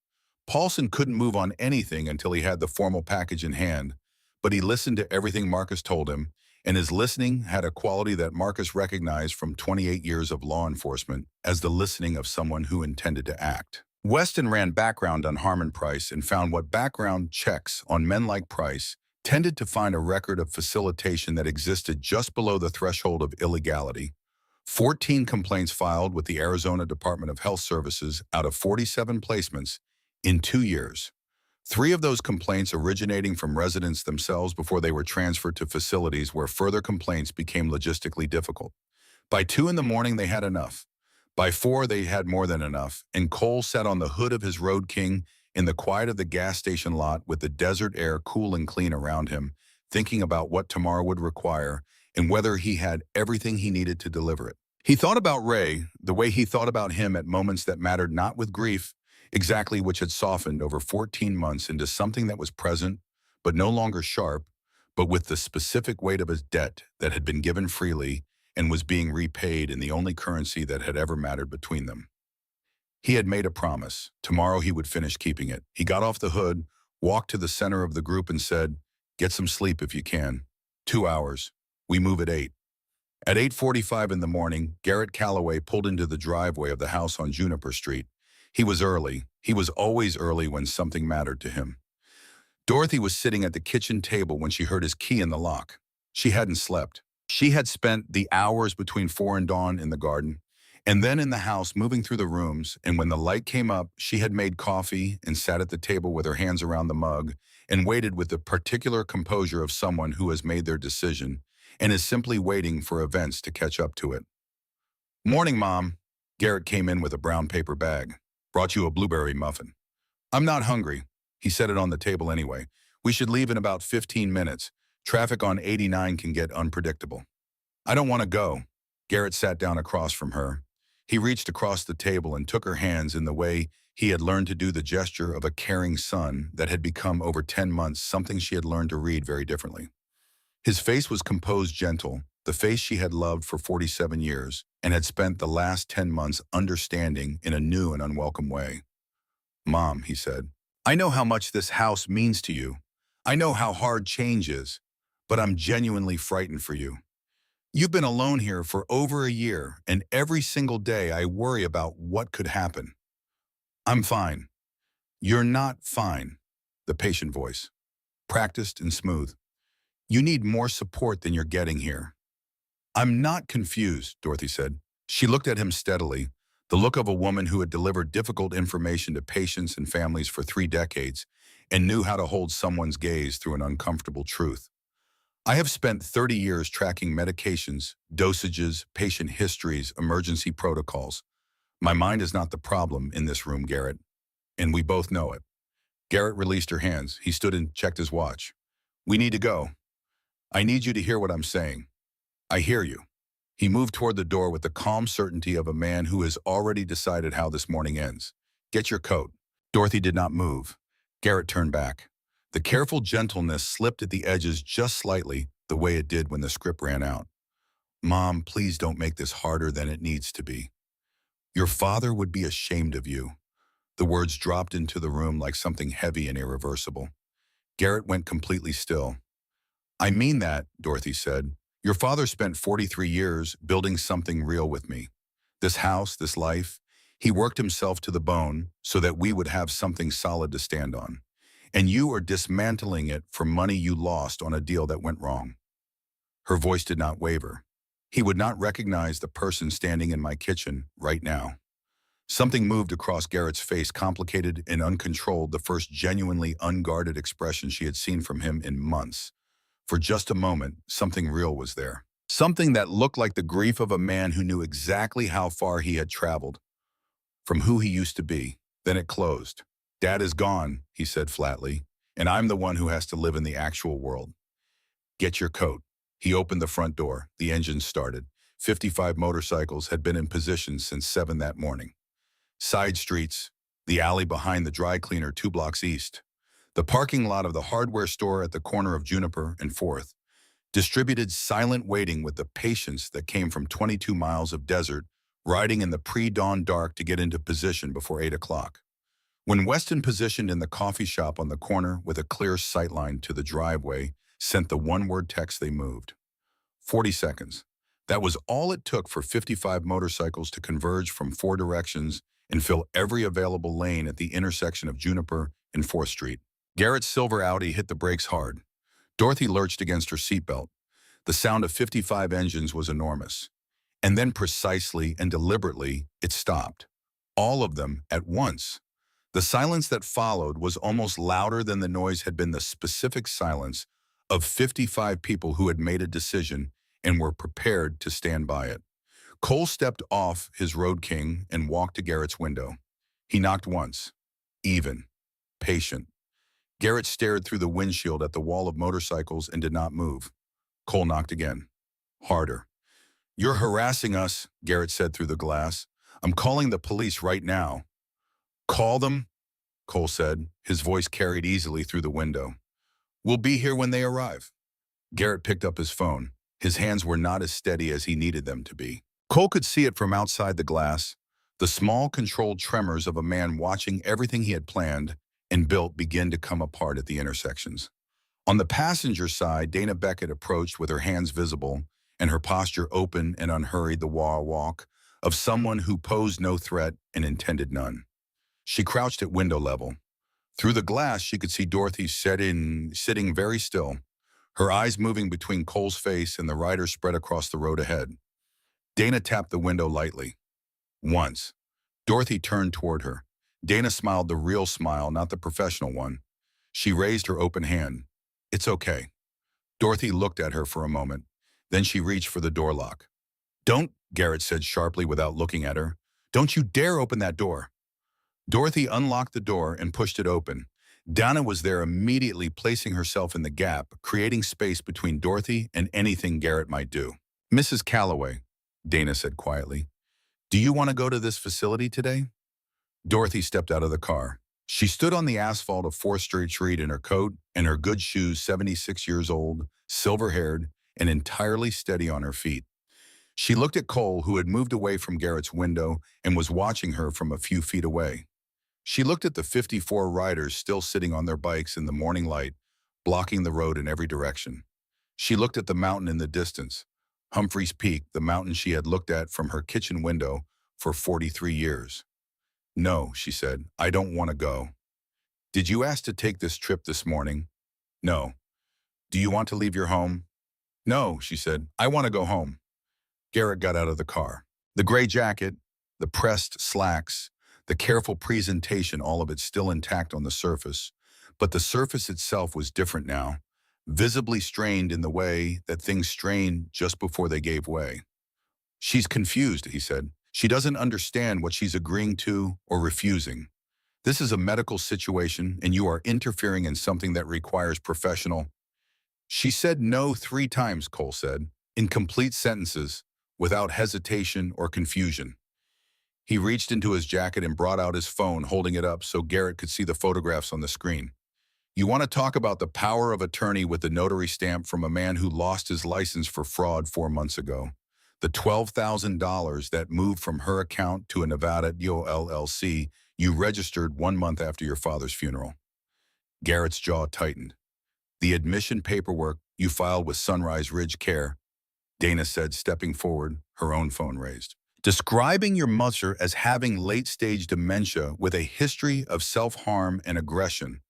Paulson couldn't move on anything until he had the formal package in hand, but he listened to everything Marcus told him, and his listening had a quality that Marcus recognized from 28 years of law enforcement as the listening of someone who intended to act. Weston ran background on Harmon Price and found what background checks on men like Price tended to find a record of facilitation that existed just below the threshold of illegality. 14 complaints filed with the Arizona Department of Health Services out of 47 placements in 2 years. 3 of those complaints originating from residents themselves before they were transferred to facilities where further complaints became logistically difficult. By 2 in the morning, they had enough. By 4, they had more than enough, and Cole sat on the hood of his Road King in the quiet of the gas station lot with the desert air cool and clean around him, thinking about what tomorrow would require and whether he had everything he needed to deliver it. He thought about Ray the way he thought about him at moments that mattered not with grief, exactly which had softened over 14 months into something that was present, but no longer sharp, but with the specific weight of his debt that had been given freely and was being repaid in the only currency that had ever mattered between them. He had made a promise. Tomorrow he would finish keeping it. He got off the hood, walked to the center of the group and said, "Get some sleep if you can. 2 hours. We move at 8. At 8:45 in the morning, Garrett Calloway pulled into the driveway of the house on Juniper Street. He was early. He was always early when something mattered to him. Dorothy was sitting at the kitchen table when she heard his key in the lock. She hadn't slept. She had spent the hours between 4 and dawn in the garden, and then in the house moving through the rooms, and when the light came up, she had made coffee and sat at the table with her hands around the mug and waited with the particular composure of someone who has made their decision and is simply waiting for events to catch up to it. "Morning, Mom." Garrett came in with a brown paper bag. "Brought you a blueberry muffin." "I'm not hungry." He set it on the table anyway. "We should leave in about 15 minutes. Traffic on 89 can get unpredictable." "I don't want to go." Garrett sat down across from her. He reached across the table and took her hands in the way he had learned to do the gesture of a caring son that had become over 10 months something she had learned to read very differently. His face was composed, gentle, the face she had loved for 47 years and had spent the last 10 months understanding in a new and unwelcome way. "Mom," he said, "I know how much this house means to you. I know how hard change is, but I'm genuinely frightened for you. You've been alone here for over a year, and every single day I worry about what could happen." "I'm fine." "You're not fine." The patient voice, practiced and smooth. "You need more support than you're getting here." "I'm not confused," Dorothy said. She looked at him steadily, the look of a woman who had delivered difficult information to patients and families for 3 decades and knew how to hold someone's gaze through an uncomfortable truth. "I have spent 30 years tracking medications, dosages, patient histories, emergency protocols. My mind is not the problem in this room, Garrett, and we both know it." Garrett released her hands. He stood and checked his watch. "We need to go. I need you to hear what I'm saying." "I hear you." He moved toward the door with the calm certainty of a man who has already decided how this morning ends. "Get your coat." Dorothy did not move. Garrett turned back. The careful gentleness slipped at the edges just slightly, the way it did when the script ran out. "Mom, please don't make this harder than it needs to be. Your father would be ashamed of you." The words dropped into the room like something heavy and irreversible. Garrett went completely still. "I mean that," Dorothy said. "Your father spent 43 years building something real with me. This house, this life. He worked himself to the bone so that we would have something solid to stand on. And you are dismantling it for money you lost on a deal that went wrong." Her voice did not waver. "He would not recognize the person standing in my kitchen right now." Something moved across Garrett's face, complicated and uncontrolled, the first genuinely unguarded expression she had seen from him in months. For just a moment, something real was there. Something that looked like the grief of a man who knew exactly how far he had traveled. from who he used to be. Then it closed. Dad is gone, he said flatly, and I'm the one who has to live in the actual world. Get your coat. He opened the front door. The engine started. 55 motorcycles had been in position since 7 that morning. Side streets, the alley behind the dry cleaner 2 blocks east, the parking lot of the hardware store at the corner of Juniper and 4th, distributed silent waiting with the patience that came from 22 miles of desert, riding in the pre-dawn dark to get into position before 8 o'clock. When Weston positioned in the coffee shop on the corner with a clear sightline to the driveway, sent the one-word text they moved. 40 seconds. That was all it took for 55 motorcycles to converge from 4 directions and fill every available lane at the intersection of Juniper and 4th Street. Garrett's silver Audi hit the brakes hard. Dorothy lurched against her seatbelt. The sound of 55 engines was enormous. And then precisely and deliberately, it stopped. All of them at once. The silence that followed was almost louder than the noise had been the specific silence of 55 people who had made a decision and were prepared to stand by it. Cole stepped off his Road King and walked to Garrett's window. He knocked once. Even. Patient. Garrett stared through the windshield at the wall of motorcycles and did not move. Cole knocked again. Harder. You're harassing us, Garrett said through the glass. I'm calling the police right now. Call them, Cole said, his voice carried easily through the window. We'll be here when they arrive. Garrett picked up his phone. His hands were not as steady as he needed them to be. Cole could see it from outside the glass, the small controlled tremors of a man watching everything he had planned and built begin to come apart at the intersections. On the passenger side, Dana Beckett approached with her hands visible and her posture open and unhurried, the walk of someone who posed no threat and intended none. She crouched at window level. Through the glass, she could see Dorothy sitting very still, her eyes moving between Cole's face and the rider spread across the road ahead. Dana tapped the window lightly. Once. Dorothy turned toward her. Dana smiled the real smile, not the professional one. She raised her open hand. It's okay. Dorothy looked at her for a moment. Then she reached for the door lock. Don't, Garrett said sharply without looking at her. Don't you dare open that door. Dorothy unlocked the door and pushed it open. Dana was there immediately, placing herself in the gap, creating space between Dorothy and anything Garrett might do. Mrs. Calloway, Dana said quietly, do you want to go to this facility today? Dorothy stepped out of the car. She stood on the asphalt of 4th Street in her coat and her good shoes, 76 years old, silver-haired, and entirely steady on her feet. She looked at Cole, who had moved away from Garrett's window and was watching her from a few feet away. She looked at the 54 riders still sitting on their bikes in the morning light, blocking the road in every direction. She looked at the mountain in the distance, Humphreys Peak, the mountain she had looked at from her kitchen window for 43 years. No, she said, I don't want to go. Did you ask to take this trip this morning? No. Do you want to leave your home? No, she said, I want to go home. Garrett got out of the car. The gray jacket, the pressed slacks, the careful presentation, all of it still intact on the surface. But the surface itself was different now, visibly strained in the way that things strain just before they gave way. She's confused, he said. She doesn't understand what she's agreeing to or refusing. This is a medical situation, and you are interfering in something that requires professional. She said no 3 times, Cole said, in complete sentences, without hesitation or confusion. He reached into his jacket and brought out his phone, holding it up so Garrett could see the photographs on the screen. You want to talk about the power of attorney with the notary stamp from a man who lost his license for fraud 4 months ago. The $12,000 that moved from her account to a Nevada LLC you registered 1 month after your father's funeral. Garrett's jaw tightened. The admission paperwork you filed with Sunrise Ridge Care, Dana said, stepping forward, her own phone raised. Describing your mother as having late-stage dementia with a history of self-harm and aggression,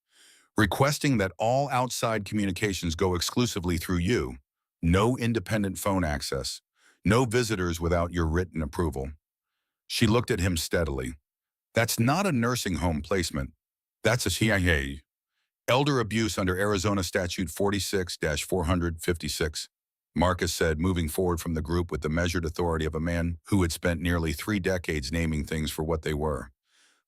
requesting that all outside communications go exclusively through you, no independent phone access, no visitors without your written approval. She looked at him steadily. That's not a nursing home placement. That's a CIA. Elder abuse under Arizona Statute 46-456. Marcus said, moving forward from the group with the measured authority of a man who had spent nearly 3 decades naming things for what they were.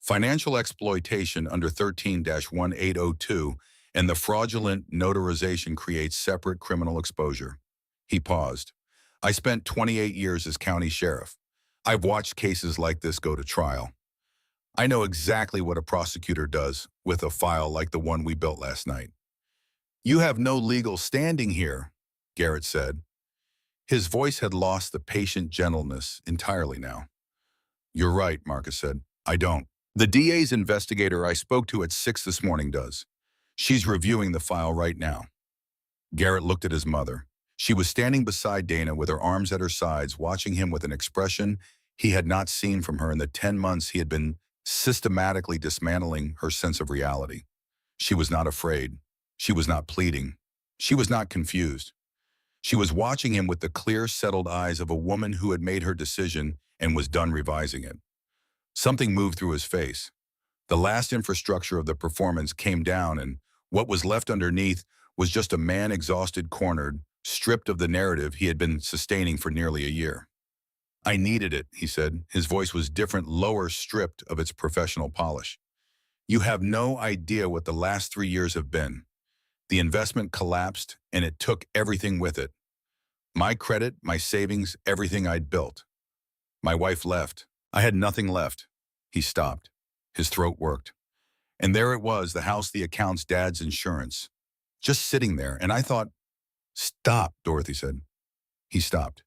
Financial exploitation under 13-1802 and the fraudulent notarization creates separate criminal exposure. He paused. I spent 28 years as county sheriff. I've watched cases like this go to trial. I know exactly what a prosecutor does with a file like the one we built last night. You have no legal standing here, Garrett said. His voice had lost the patient gentleness entirely now. You're right, Marcus said. I don't. The DA's investigator I spoke to at 6 this morning does. She's reviewing the file right now. Garrett looked at his mother. She was standing beside Dana with her arms at her sides, watching him with an expression he had not seen from her in the 10 months he had been systematically dismantling her sense of reality. She was not afraid. She was not pleading. She was not confused. She was watching him with the clear, settled eyes of a woman who had made her decision and was done revising it. Something moved through his face. The last infrastructure of the performance came down, and what was left underneath was just a man exhausted, cornered, stripped of the narrative he had been sustaining for nearly a year. I needed it, he said. His voice was different, lower, stripped of its professional polish. You have no idea what the last 3 years have been. The investment collapsed, and it took everything with it. My credit, my savings, everything I'd built. My wife left. I had nothing left. He stopped. His throat worked. And there it was, the house, the accounts, Dad's insurance. Just sitting there, and I thought, stop, Dorothy said. He stopped.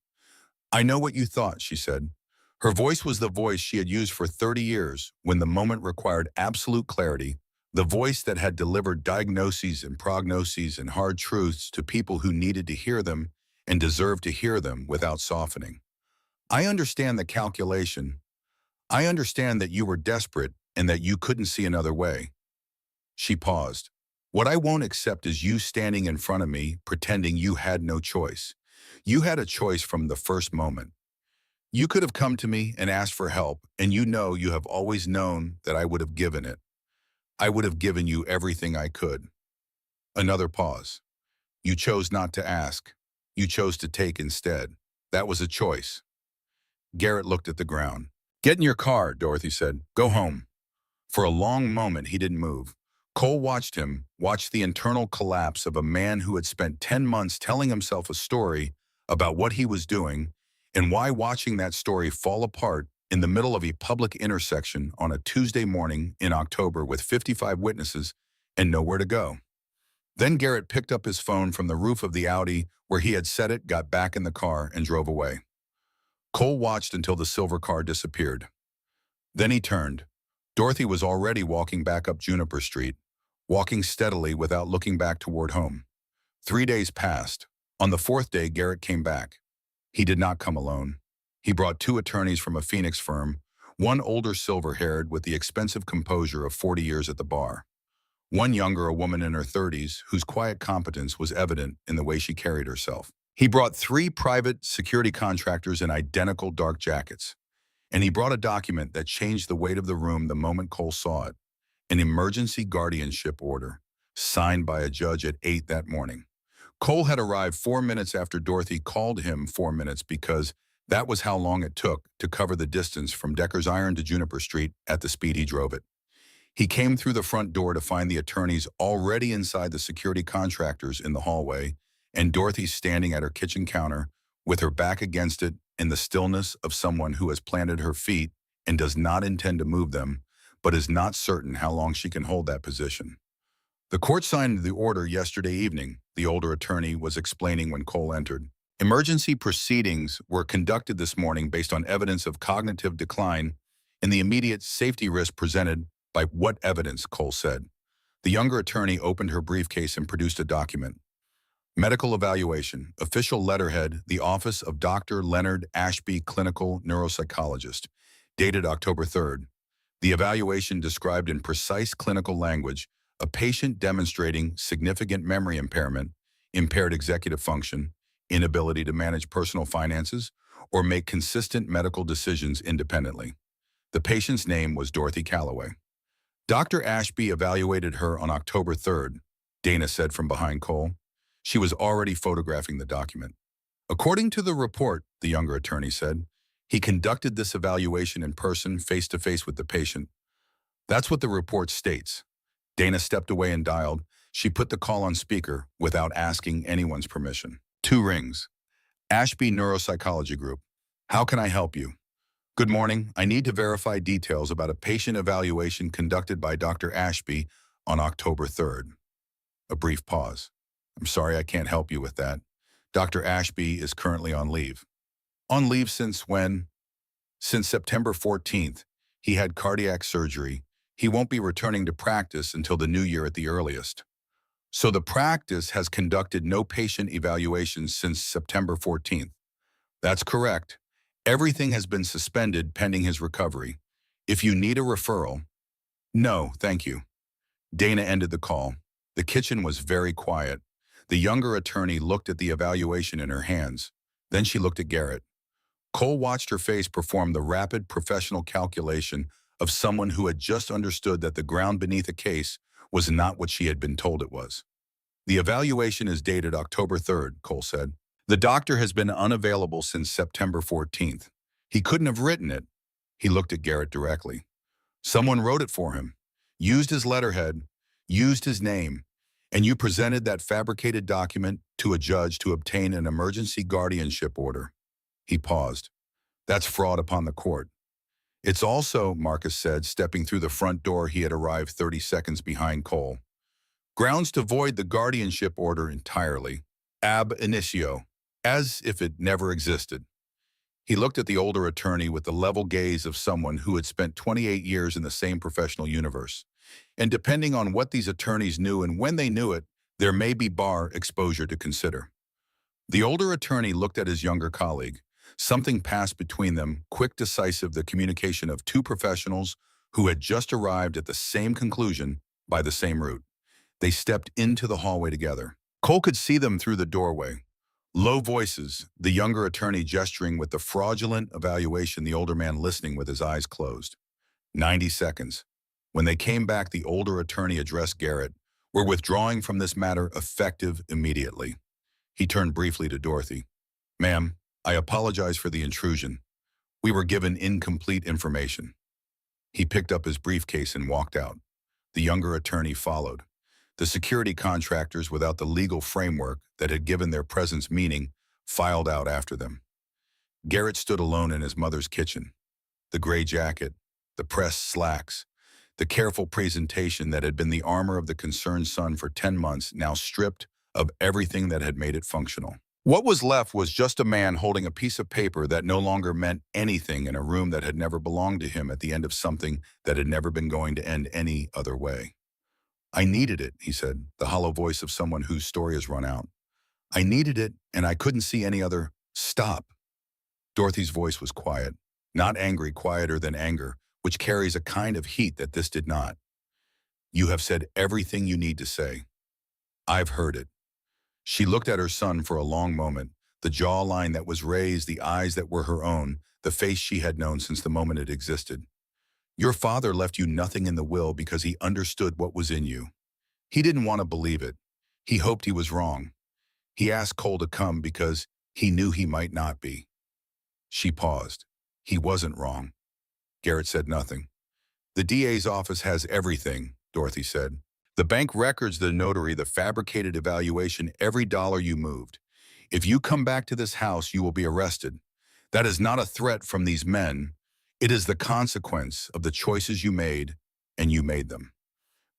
I know what you thought, she said. Her voice was the voice she had used for 30 years when the moment required absolute clarity, the voice that had delivered diagnoses and prognoses and hard truths to people who needed to hear them and deserved to hear them without softening. I understand the calculation. I understand that you were desperate and that you couldn't see another way. She paused. What I won't accept is you standing in front of me pretending you had no choice. You had a choice from the first moment. You could have come to me and asked for help, and you have always known that I would have given it. I would have given you everything I could. Another pause. You chose not to ask. You chose to take instead. That was a choice. Garrett looked at the ground. Get in your car, Dorothy said. Go home. For a long moment, he didn't move. Cole watched him, watched the internal collapse of a man who had spent 10 months telling himself a story about what he was doing and why watching that story fall apart in the middle of a public intersection on a Tuesday morning in October with 55 witnesses and nowhere to go. Then Garrett picked up his phone from the roof of the Audi where he had set it, got back in the car, and drove away. Cole watched until the silver car disappeared. Then he turned. Dorothy was already walking back up Juniper Street, walking steadily without looking back toward home. 3 days passed. On the 4th day, Garrett came back. He did not come alone. He brought 2 attorneys from a Phoenix firm, one older silver-haired with the expensive composure of 40 years at the bar. One younger, a woman in her 30s, whose quiet competence was evident in the way she carried herself. He brought 3 private security contractors in identical dark jackets. And he brought a document that changed the weight of the room the moment Cole saw it. An emergency guardianship order, signed by a judge at 8 that morning. Cole had arrived 4 minutes after Dorothy called him 4 minutes because that was how long it took to cover the distance from Decker's Iron to Juniper Street at the speed he drove it. He came through the front door to find the attorneys already inside the security contractors in the hallway and Dorothy standing at her kitchen counter with her back against it in the stillness of someone who has planted her feet and does not intend to move them, but is not certain how long she can hold that position. The court signed the order yesterday evening, the older attorney was explaining when Cole entered. Emergency proceedings were conducted this morning based on evidence of cognitive decline and the immediate safety risk presented by what evidence, Cole said. The younger attorney opened her briefcase and produced a document. Medical evaluation, official letterhead, the Office of Dr. Leonard Ashby, Clinical Neuropsychologist, dated October 3rd. The evaluation described in precise clinical language a patient demonstrating significant memory impairment, impaired executive function, inability to manage personal finances, or make consistent medical decisions independently. The patient's name was Dorothy Calloway. Dr. Ashby evaluated her on October 3rd, Dana said from behind Cole. She was already photographing the document. According to the report, the younger attorney said, he conducted this evaluation in person, face-to-face with the patient. That's what the report states. Dana stepped away and dialed. She put the call on speaker without asking anyone's permission. 2 rings. Ashby Neuropsychology Group. How can I help you? Good morning. I need to verify details about a patient evaluation conducted by Dr. Ashby on October 3rd. A brief pause. I'm sorry I can't help you with that. Dr. Ashby is currently on leave. On leave since when? Since September 14th. He had cardiac surgery. He won't be returning to practice until the new year at the earliest. So the practice has conducted no patient evaluations since September 14th. That's correct. Everything has been suspended pending his recovery. If you need a referral, no, thank you. Dana ended the call. The kitchen was very quiet. The younger attorney looked at the evaluation in her hands. Then she looked at Garrett. Cole watched her face perform the rapid professional calculation of someone who had just understood that the ground beneath a case was not what she had been told it was. The evaluation is dated October 3rd, Cole said. The doctor has been unavailable since September 14th. He couldn't have written it. He looked at Garrett directly. Someone wrote it for him, used his letterhead, used his name, and you presented that fabricated document to a judge to obtain an emergency guardianship order. He paused. That's fraud upon the court. It's also, Marcus said, stepping through the front door he had arrived 30 seconds behind Cole. Grounds to void the guardianship order entirely. Ab initio, as if it never existed. He looked at the older attorney with the level gaze of someone who had spent 28 years in the same professional universe. And depending on what these attorneys knew and when they knew it, there may be bar exposure to consider. The older attorney looked at his younger colleague. Something passed between them, quick, decisive, the communication of 2 professionals who had just arrived at the same conclusion by the same route. They stepped into the hallway together. Cole could see them through the doorway. Low voices, the younger attorney gesturing with the fraudulent evaluation, the older man listening with his eyes closed. 90 seconds. When they came back, the older attorney addressed Garrett. We're withdrawing from this matter effective immediately. He turned briefly to Dorothy. Ma'am, I apologize for the intrusion. We were given incomplete information. He picked up his briefcase and walked out. The younger attorney followed. The security contractors, without the legal framework that had given their presence meaning, filed out after them. Garrett stood alone in his mother's kitchen. The gray jacket, the pressed slacks, the careful presentation that had been the armor of the concerned son for 10 months, now stripped of everything that had made it functional. What was left was just a man holding a piece of paper that no longer meant anything in a room that had never belonged to him at the end of something that had never been going to end any other way. I needed it, he said, the hollow voice of someone whose story has run out. I needed it, and I couldn't see any other. Stop. Dorothy's voice was quiet, not angry, quieter than anger, which carries a kind of heat that this did not. You have said everything you need to say. I've heard it. She looked at her son for a long moment, the jawline that was raised, the eyes that were her own, the face she had known since the moment it existed. Your father left you nothing in the will because he understood what was in you. He didn't want to believe it. He hoped he was wrong. He asked Cole to come because he knew he might not be. She paused. He wasn't wrong. Garrett said nothing. The DA's office has everything, Dorothy said. The bank records, the notary, the fabricated evaluation, every dollar you moved. If you come back to this house, you will be arrested. That is not a threat from these men. It is the consequence of the choices you made, and you made them.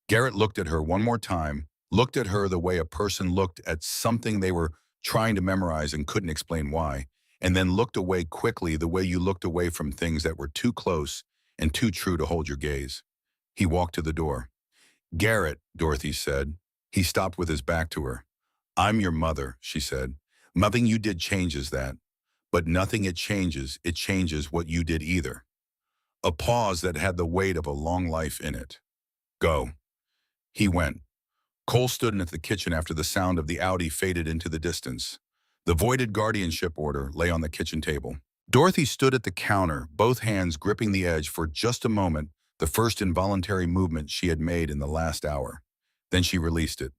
Garrett looked at her one more time, looked at her the way a person looked at something they were trying to memorize and couldn't explain why, and then looked away quickly the way you looked away from things that were too close and too true to hold your gaze. He walked to the door. Garrett, Dorothy said. He stopped with his back to her. I'm your mother, she said. Nothing you did changes that. But nothing it changes what you did either. A pause that had the weight of a long life in it. Go. He went. Cole stood in the kitchen after the sound of the Audi faded into the distance. The voided guardianship order lay on the kitchen table. Dorothy stood at the counter, both hands gripping the edge for just a moment, the first involuntary movement she had made in the last hour. Then she released it.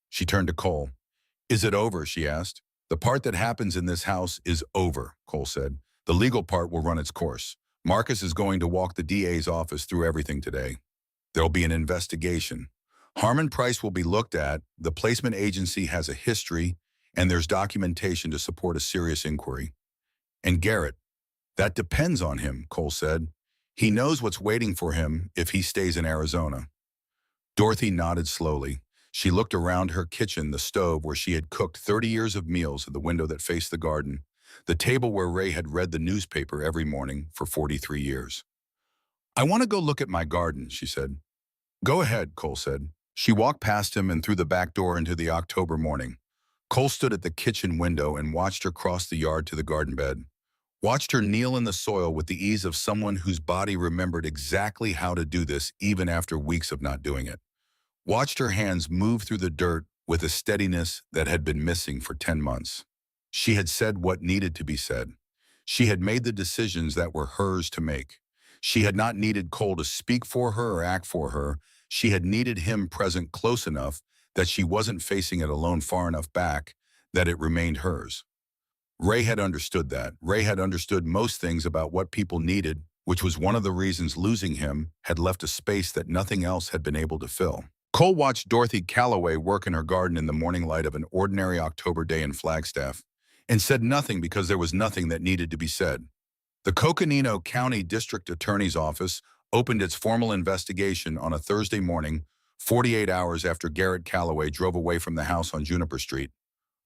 She turned to Cole. Is it over? She asked. The part that happens in this house is over, Cole said. The legal part will run its course. Marcus is going to walk the DA's office through everything today. There'll be an investigation. Harmon Price will be looked at, the placement agency has a history, and there's documentation to support a serious inquiry. And Garrett, that depends on him, Cole said. He knows what's waiting for him if he stays in Arizona. Dorothy nodded slowly. She looked around her kitchen, the stove where she had cooked 30 years of meals at the window that faced the garden, the table where Ray had read the newspaper every morning for 43 years. I want to go look at my garden, she said. Go ahead, Cole said. She walked past him and through the back door into the October morning. Cole stood at the kitchen window and watched her cross the yard to the garden bed. Watched her kneel in the soil with the ease of someone whose body remembered exactly how to do this even after weeks of not doing it. Watched her hands move through the dirt with a steadiness that had been missing for 10 months. She had said what needed to be said. She had made the decisions that were hers to make. She had not needed Cole to speak for her or act for her. She had needed him present close enough that she wasn't facing it alone far enough back that it remained hers. Ray had understood that. Ray had understood most things about what people needed, which was one of the reasons losing him had left a space that nothing else had been able to fill. Cole watched Dorothy Calloway work in her garden in the morning light of an ordinary October day in Flagstaff and said nothing because there was nothing that needed to be said. The Coconino County District Attorney's Office opened its formal investigation on a Thursday morning, 48 hours after Garrett Calloway drove away from the house on Juniper Street.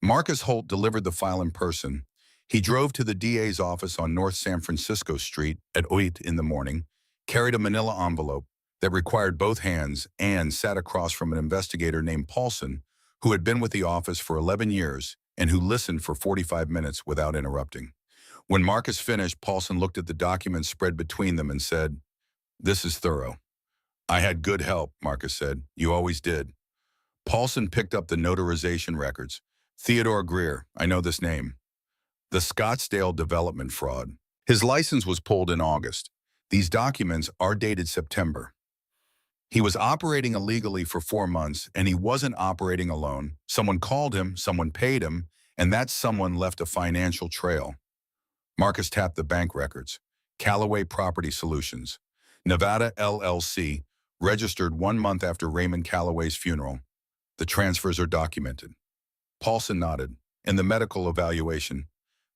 Marcus Holt delivered the file in person. He drove to the DA's office on North San Francisco Street at 8 in the morning, carried a manila envelope that required both hands, and sat across from an investigator named Paulson, who had been with the office for 11 years and who listened for 45 minutes without interrupting. When Marcus finished, Paulson looked at the documents spread between them and said, "This is thorough." "I had good help," Marcus said. "You always did." Paulson picked up the notarization records. "Theodore Greer, I know this name. The Scottsdale development fraud. His license was pulled in August. These documents are dated September. He was operating illegally for 4 months, and he wasn't operating alone. Someone called him, someone paid him, and that someone left a financial trail." Marcus tapped the bank records. Callaway Property Solutions, Nevada LLC, registered 1 month after Raymond Callaway's funeral. The transfers are documented. Paulson nodded. "And the medical evaluation.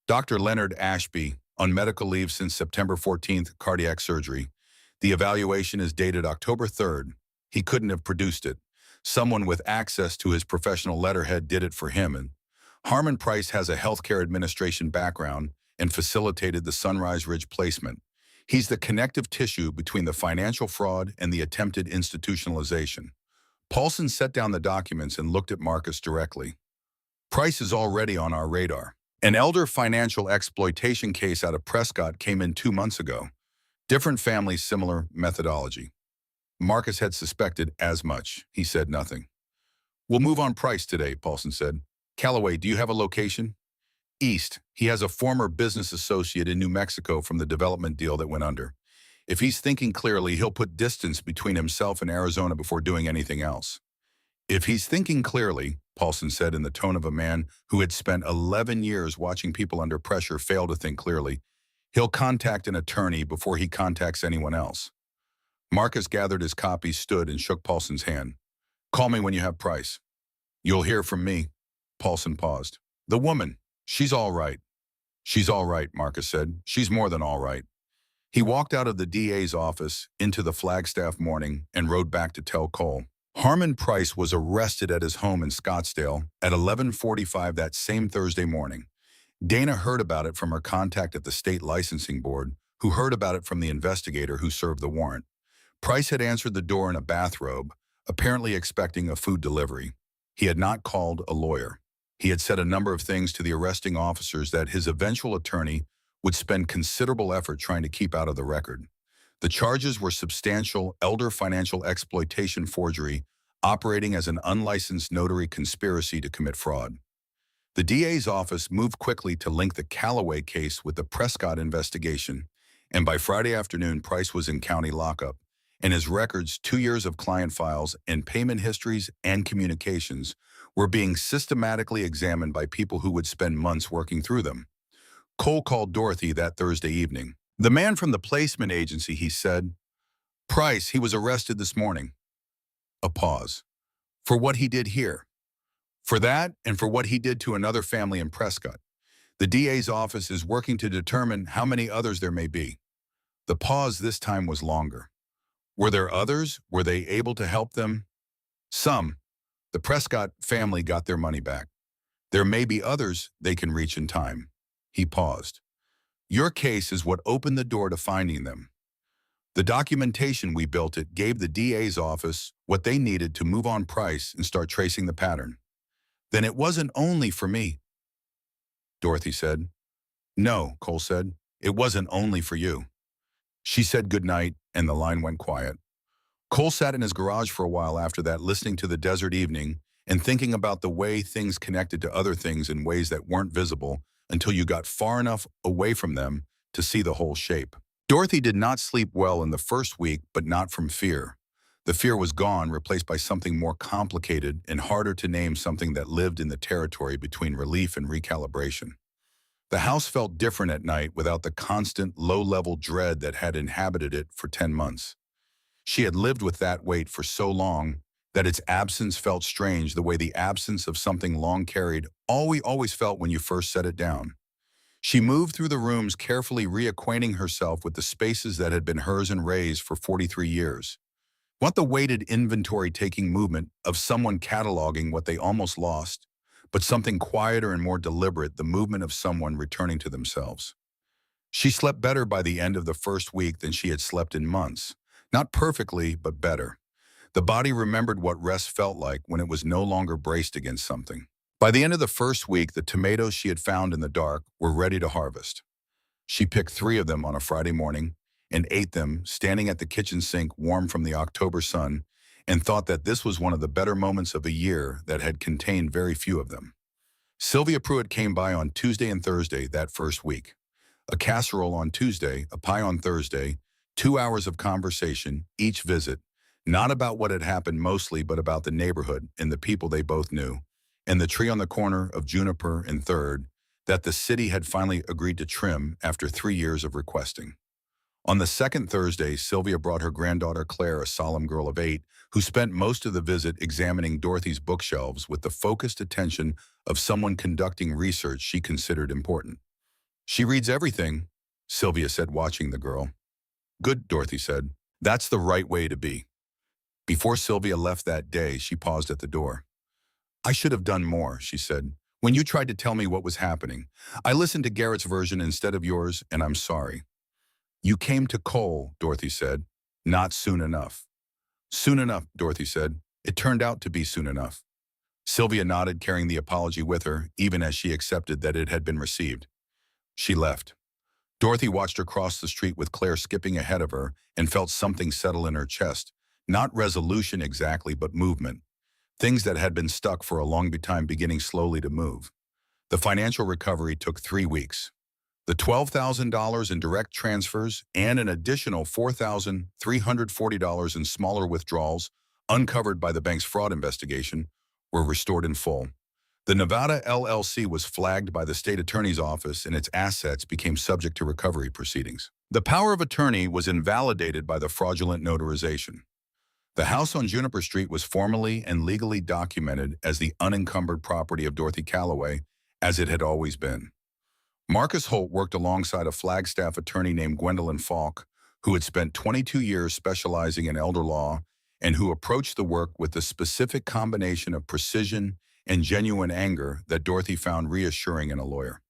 Dr. Leonard Ashby, on medical leave since September 14th, cardiac surgery. The evaluation is dated October 3rd. He couldn't have produced it. Someone with access to his professional letterhead did it for him, and Harmon Price has a healthcare administration background and facilitated the Sunrise Ridge placement. He's the connective tissue between the financial fraud and the attempted institutionalization." Paulson set down the documents and looked at Marcus directly. "Price is already on our radar. An elder financial exploitation case out of Prescott came in 2 months ago. Different families, similar methodology." Marcus had suspected as much. He said nothing. "We'll move on Price today," Paulson said. "Callaway, do you have a location?" "East. He has a former business associate in New Mexico from the development deal that went under. If he's thinking clearly, he'll put distance between himself and Arizona before doing anything else." "If he's thinking clearly," Paulson said in the tone of a man who had spent 11 years watching people under pressure fail to think clearly, "he'll contact an attorney before he contacts anyone else." Marcus gathered his copies, stood, and shook Paulson's hand. "Call me when you have Price." "You'll hear from me." Paulson paused. "The woman, she's all right." "She's all right," Marcus said. "She's more than all right." He walked out of the DA's office into the Flagstaff morning and rode back to tell Cole. Harmon Price was arrested at his home in Scottsdale at 11:45 that same Thursday morning. Dana heard about it from her contact at the state licensing board, who heard about it from the investigator who served the warrant. Price had answered the door in a bathrobe, apparently expecting a food delivery. He had not called a lawyer. He had said a number of things to the arresting officers that his eventual attorney would spend considerable effort trying to keep out of the record. The charges were substantial elder financial exploitation forgery, operating as an unlicensed notary conspiracy to commit fraud. The DA's office moved quickly to link the Callaway case with the Prescott investigation, and by Friday afternoon, Price was in county lockup, and his records, 2 years of client files and payment histories and communications, were being systematically examined by people who would spend months working through them. Cole called Dorothy that Thursday evening. "The man from the placement agency," he said. "Price, he was arrested this morning." A pause. "For what he did here." "For that and for what he did to another family in Prescott. The DA's office is working to determine how many others there may be." The pause this time was longer. "Were there others? Were they able to help them?" "Some. The Prescott family got their money back. There may be others they can reach in time." He paused. "Your case is what opened the door to finding them. The documentation we built it gave the DA's office what they needed to move on Price and start tracing the pattern." "Then it wasn't only for me," Dorothy said. "No," Cole said. "It wasn't only for you." She said goodnight, and the line went quiet. Cole sat in his garage for a while after that, listening to the desert evening and thinking about the way things connected to other things in ways that weren't visible until you got far enough away from them to see the whole shape. Dorothy did not sleep well in the first week, but not from fear. The fear was gone, replaced by something more complicated and harder to name, something that lived in the territory between relief and recalibration. The house felt different at night without the constant, low-level dread that had inhabited it for 10 months. She had lived with that weight for so long that its absence felt strange, the way the absence of something long carried always felt when you first set it down. She moved through the rooms, carefully reacquainting herself with the spaces that had been hers and Ray's for 43 years. Not the weighted inventory-taking movement of someone cataloging what they almost lost, but something quieter and more deliberate, the movement of someone returning to themselves. She slept better by the end of the first week than she had slept in months. Not perfectly, but better. The body remembered what rest felt like when it was no longer braced against something. By the end of the first week, the tomatoes she had found in the dark were ready to harvest. She picked 3 of them on a Friday morning and ate them, standing at the kitchen sink warm from the October sun, and thought that this was one of the better moments of a year that had contained very few of them. Sylvia Pruitt came by on Tuesday and Thursday that first week. A casserole on Tuesday, a pie on Thursday, 2 hours of conversation, each visit, not about what had happened mostly, but about the neighborhood and the people they both knew, and the tree on the corner of Juniper and 3rd that the city had finally agreed to trim after 3 years of requesting. On the second Thursday, Sylvia brought her granddaughter Claire, a solemn girl of 8, who spent most of the visit examining Dorothy's bookshelves with the focused attention of someone conducting research she considered important. "She reads everything," Sylvia said, watching the girl. "Good," Dorothy said. "That's the right way to be." Before Sylvia left that day, she paused at the door. "I should have done more," she said, "when you tried to tell me what was happening. I listened to Garrett's version instead of yours, and I'm sorry." "You came to Cole," Dorothy said. "Not soon enough." "Soon enough," Dorothy said. "It turned out to be soon enough." Sylvia nodded, carrying the apology with her, even as she accepted that it had been received. She left. Dorothy watched her cross the street with Claire skipping ahead of her and felt something settle in her chest. Not resolution exactly, but movement. Things that had been stuck for a long time beginning slowly to move. The financial recovery took 3 weeks. The $12,000 in direct transfers and an additional $4,340 in smaller withdrawals, uncovered by the bank's fraud investigation, were restored in full. The Nevada LLC was flagged by the state attorney's office, and its assets became subject to recovery proceedings. The power of attorney was invalidated by the fraudulent notarization. The house on Juniper Street was formally and legally documented as the unencumbered property of Dorothy Calloway, as it had always been. Marcus Holt worked alongside a Flagstaff attorney named Gwendolyn Falk, who had spent 22 years specializing in elder law and who approached the work with the specific combination of precision and genuine anger that Dorothy found reassuring in a lawyer.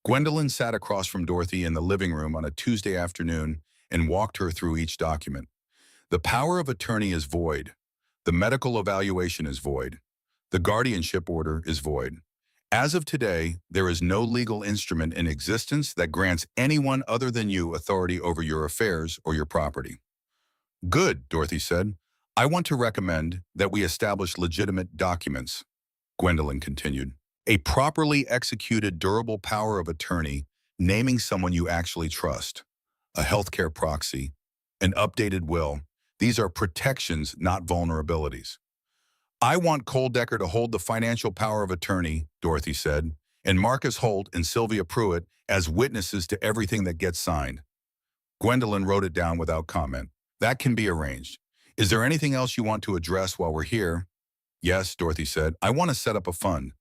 Gwendolyn sat across from Dorothy in the living room on a Tuesday afternoon and walked her through each document. The power of attorney is void. The medical evaluation is void. The guardianship order is void. As of today, there is no legal instrument in existence that grants anyone other than you authority over your affairs or your property. "Good," Dorothy said. "I want to recommend that we establish legitimate documents," Gwendolyn continued. "A properly executed durable power of attorney, naming someone you actually trust. A healthcare proxy. An updated will. These are protections, not vulnerabilities." I want Cole Decker to hold the financial power of attorney, Dorothy said, and Marcus Holt and Sylvia Pruitt as witnesses to everything that gets signed. Gwendolyn wrote it down without comment. That can be arranged. Is there anything else you want to address while we're here? Yes, Dorothy said. I want to set up a fund.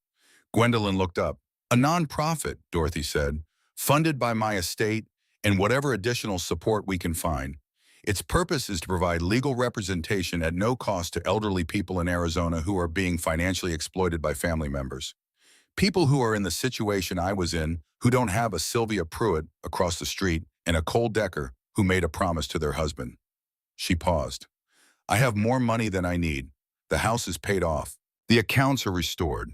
Gwendolyn looked up. A nonprofit, Dorothy said, funded by my estate and whatever additional support we can find. Its purpose is to provide legal representation at no cost to elderly people in Arizona who are being financially exploited by family members. People who are in the situation I was in, who don't have a Sylvia Pruitt across the street and a Cole Decker who made a promise to their husband. She paused. I have more money than I need. The house is paid off. The accounts are restored.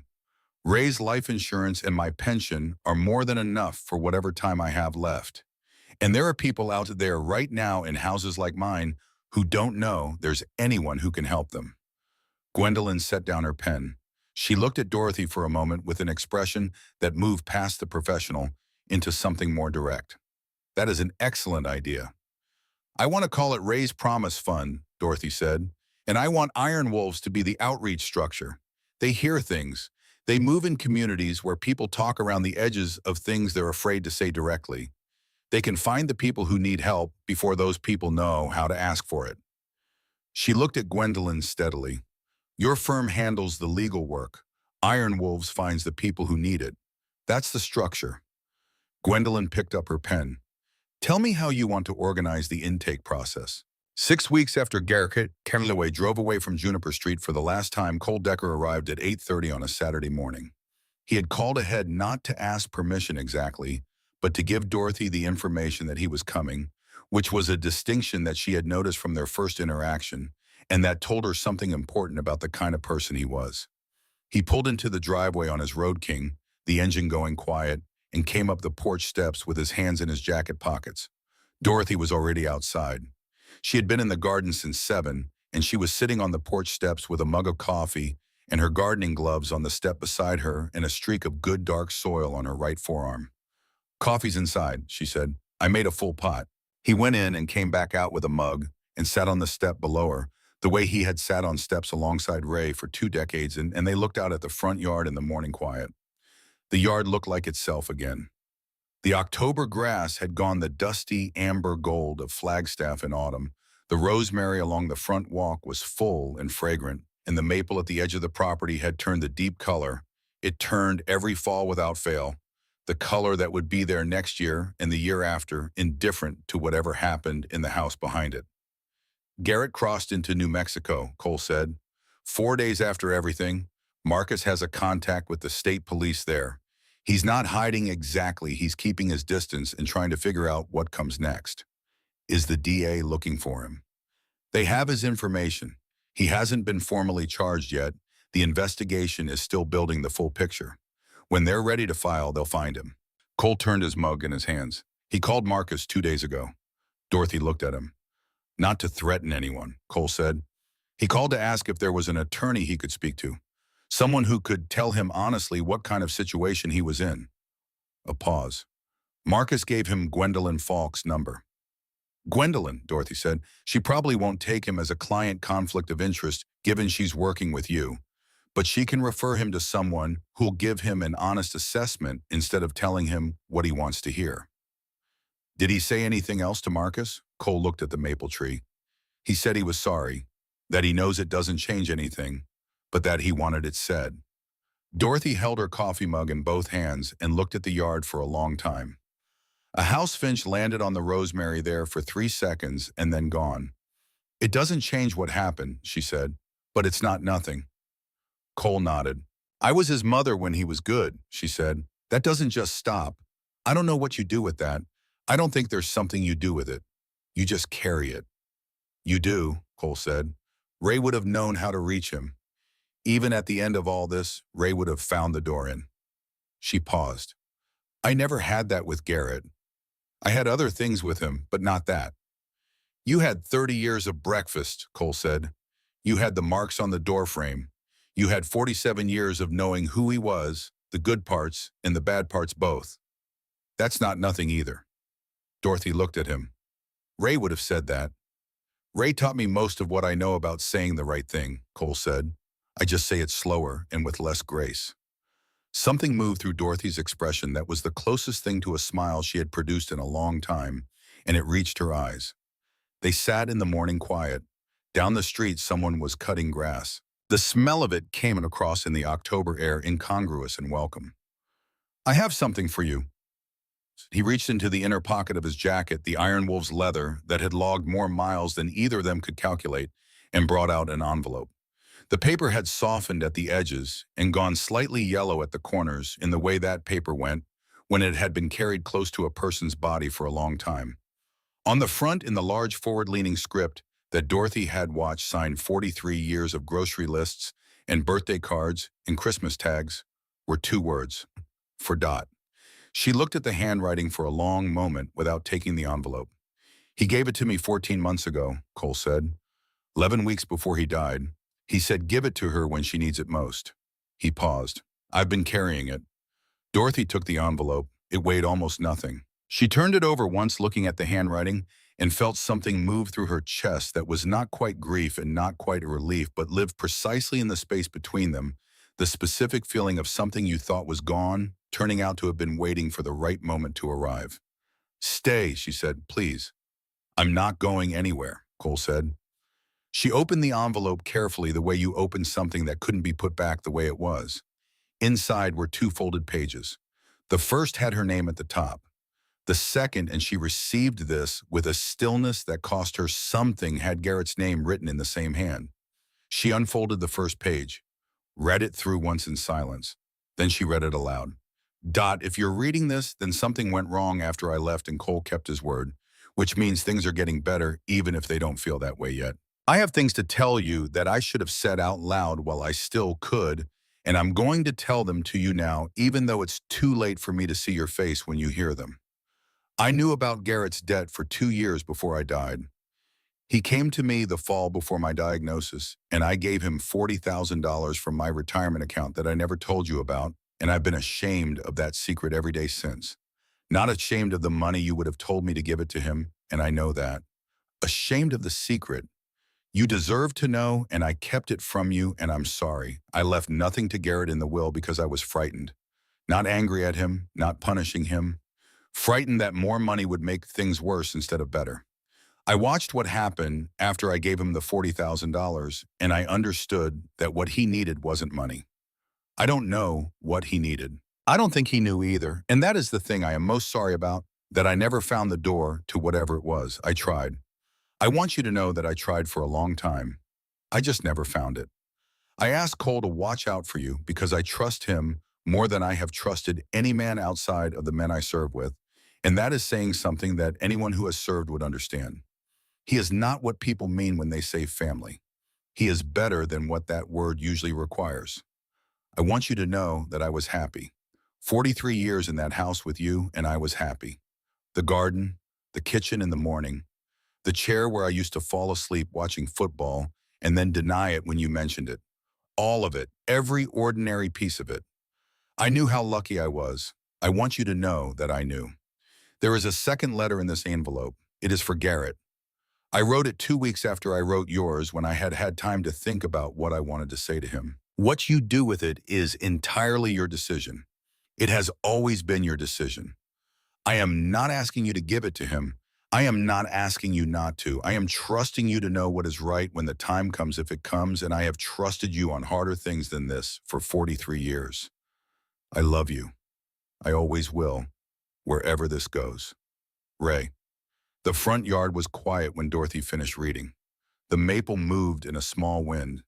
Ray's life insurance and my pension are more than enough for whatever time I have left. And there are people out there right now in houses like mine who don't know there's anyone who can help them. Gwendolyn set down her pen. She looked at Dorothy for a moment with an expression that moved past the professional into something more direct. That is an excellent idea. I want to call it Ray's Promise Fund, Dorothy said, and I want Iron Wolves to be the outreach structure. They hear things. They move in communities where people talk around the edges of things they're afraid to say directly. They can find the people who need help before those people know how to ask for it. She looked at Gwendolyn steadily. Your firm handles the legal work. Iron Wolves finds the people who need it. That's the structure. Gwendolyn picked up her pen. Tell me how you want to organize the intake process. 6 weeks after Garrett Kenleway drove away from Juniper Street for the last time, Cole Decker arrived at 8:30 on a Saturday morning. He had called ahead not to ask permission exactly, but to give Dorothy the information that he was coming, which was a distinction that she had noticed from their first interaction, and that told her something important about the kind of person he was. He pulled into the driveway on his Road King, the engine going quiet, and came up the porch steps with his hands in his jacket pockets. Dorothy was already outside. She had been in the garden since 7, and she was sitting on the porch steps with a mug of coffee and her gardening gloves on the step beside her and a streak of good dark soil on her right forearm. Coffee's inside, she said. I made a full pot. He went in and came back out with a mug and sat on the step below her, the way he had sat on steps alongside Ray for 2 decades, and they looked out at the front yard in the morning quiet. The yard looked like itself again. The October grass had gone the dusty amber gold of Flagstaff in autumn. The rosemary along the front walk was full and fragrant, and the maple at the edge of the property had turned the deep color. It turned every fall without fail, the color that would be there next year and the year after, indifferent to whatever happened in the house behind it. Garrett crossed into New Mexico, Cole said. 4 days after everything, Marcus has a contact with the state police there. He's not hiding exactly, he's keeping his distance and trying to figure out what comes next. Is the DA looking for him? They have his information. He hasn't been formally charged yet. The investigation is still building the full picture. When they're ready to file, they'll find him. Cole turned his mug in his hands. He called Marcus 2 days ago. Dorothy looked at him. Not to threaten anyone, Cole said. He called to ask if there was an attorney he could speak to. Someone who could tell him honestly what kind of situation he was in. A pause. Marcus gave him Gwendolyn Falk's number. Gwendolyn, Dorothy said, she probably won't take him as a client conflict of interest given she's working with you, but she can refer him to someone who'll give him an honest assessment instead of telling him what he wants to hear. Did he say anything else to Marcus? Cole looked at the maple tree. He said he was sorry, that he knows it doesn't change anything, but that he wanted it said. Dorothy held her coffee mug in both hands and looked at the yard for a long time. A house finch landed on the rosemary there for 3 seconds and then gone. It doesn't change what happened, she said, but it's not nothing. Cole nodded. I was his mother when he was good, she said. That doesn't just stop. I don't know what you do with that. I don't think there's something you do with it. You just carry it. You do, Cole said. Ray would have known how to reach him. Even at the end of all this, Ray would have found the door in. She paused. I never had that with Garrett. I had other things with him, but not that. You had 30 years of breakfast, Cole said. You had the marks on the doorframe. You had 47 years of knowing who he was, the good parts and the bad parts both. That's not nothing either. Dorothy looked at him. Ray would have said that. Ray taught me most of what I know about saying the right thing, Cole said. I just say it slower and with less grace. Something moved through Dorothy's expression that was the closest thing to a smile she had produced in a long time, and it reached her eyes. They sat in the morning quiet. Down the street, someone was cutting grass. The smell of it came across in the October air, incongruous and welcome. I have something for you. He reached into the inner pocket of his jacket, the Iron Wolf's leather that had logged more miles than either of them could calculate, and brought out an envelope. The paper had softened at the edges and gone slightly yellow at the corners in the way that paper went when it had been carried close to a person's body for a long time. On the front, in the large forward-leaning script that Dorothy had watched signed 43 years of grocery lists and birthday cards and Christmas tags, were two words: for Dot. She looked at the handwriting for a long moment without taking the envelope. He gave it to me 14 months ago, Cole said. 11 weeks before he died. He said give it to her when she needs it most. He paused. I've been carrying it. Dorothy took the envelope. It weighed almost nothing. She turned it over once, looking at the handwriting, and felt something move through her chest that was not quite grief and not quite a relief, but lived precisely in the space between them, the specific feeling of something you thought was gone, turning out to have been waiting for the right moment to arrive. Stay, she said, please. I'm not going anywhere, Cole said. She opened the envelope carefully, the way you open something that couldn't be put back the way it was. Inside were two folded pages. The first had her name at the top. The second, and she received this with a stillness that cost her something, had Garrett's name written in the same hand. She unfolded the first page, read it through once in silence. Then she read it aloud. Dot, if you're reading this, then something went wrong after I left and Cole kept his word, which means things are getting better even if they don't feel that way yet. I have things to tell you that I should have said out loud while I still could, and I'm going to tell them to you now, even though it's too late for me to see your face when you hear them. I knew about Garrett's debt for 2 years before I died. He came to me the fall before my diagnosis, and I gave him $40,000 from my retirement account that I never told you about, and I've been ashamed of that secret every day since. Not ashamed of the money you would have told me to give it to him, and I know that. Ashamed of the secret. You deserve to know, and I kept it from you, and I'm sorry. I left nothing to Garrett in the will because I was frightened. Not angry at him, not punishing him. Frightened that more money would make things worse instead of better. I watched what happened after I gave him the $40,000, and I understood that what he needed wasn't money. I don't know what he needed. I don't think he knew either, and that is the thing I am most sorry about, that I never found the door to whatever it was. I tried. I want you to know that I tried for a long time. I just never found it. I asked Cole to watch out for you because I trust him more than I have trusted any man outside of the men I serve with, and that is saying something that anyone who has served would understand. He is not what people mean when they say family. He is better than what that word usually requires. I want you to know that I was happy. 43 years in that house with you, and I was happy. The garden, the kitchen in the morning, the chair where I used to fall asleep watching football and then deny it when you mentioned it. All of it, every ordinary piece of it. I knew how lucky I was. I want you to know that I knew. There is a second letter in this envelope. It is for Garrett. I wrote it 2 weeks after I wrote yours when I had had time to think about what I wanted to say to him. What you do with it is entirely your decision. It has always been your decision. I am not asking you to give it to him. I am not asking you not to. I am trusting you to know what is right when the time comes, if it comes, and I have trusted you on harder things than this for 43 years. I love you. I always will, wherever this goes. Ray. The front yard was quiet when Dorothy finished reading. The maple moved in a small wind.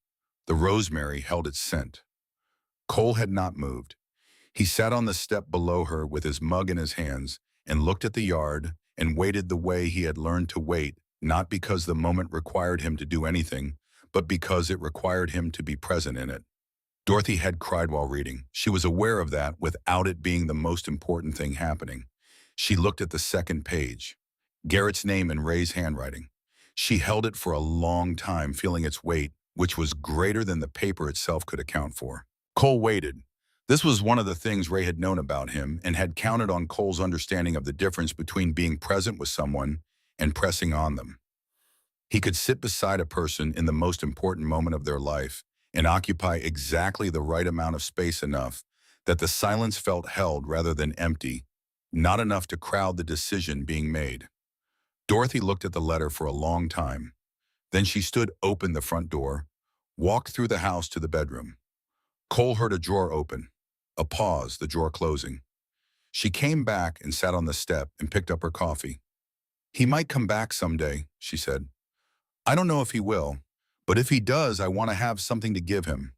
The rosemary held its scent. Cole had not moved. He sat on the step below her with his mug in his hands and looked at the yard and waited the way he had learned to wait, not because the moment required him to do anything, but because it required him to be present in it. Dorothy had cried while reading. She was aware of that without it being the most important thing happening. She looked at the second page. Garrett's name in Ray's handwriting. She held it for a long time, feeling its weight, which was greater than the paper itself could account for. Cole waited. This was one of the things Ray had known about him and had counted on Cole's understanding of the difference between being present with someone and pressing on them. He could sit beside a person in the most important moment of their life and occupy exactly the right amount of space enough that the silence felt held rather than empty, not enough to crowd the decision being made. Dorothy looked at the letter for a long time. Then she stood open the front door, walked through the house to the bedroom. Cole heard a drawer open. A pause, the drawer closing. She came back and sat on the step and picked up her coffee. "He might come back someday," she said. "I don't know if he will, but if he does, I want to have something to give him."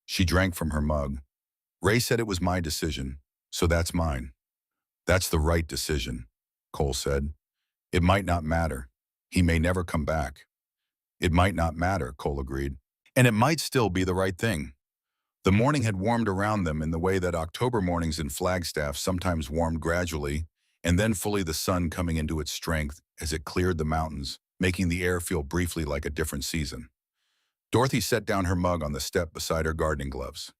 She drank from her mug. "Ray said it was my decision, so that's mine." "That's the right decision," Cole said. "It might not matter. He may never come back." "It might not matter," Cole agreed. "And it might still be the right thing." The morning had warmed around them in the way that October mornings in Flagstaff sometimes warmed gradually, and then fully the sun coming into its strength as it cleared the mountains, making the air feel briefly like a different season. Dorothy set down her mug on the step beside her gardening gloves.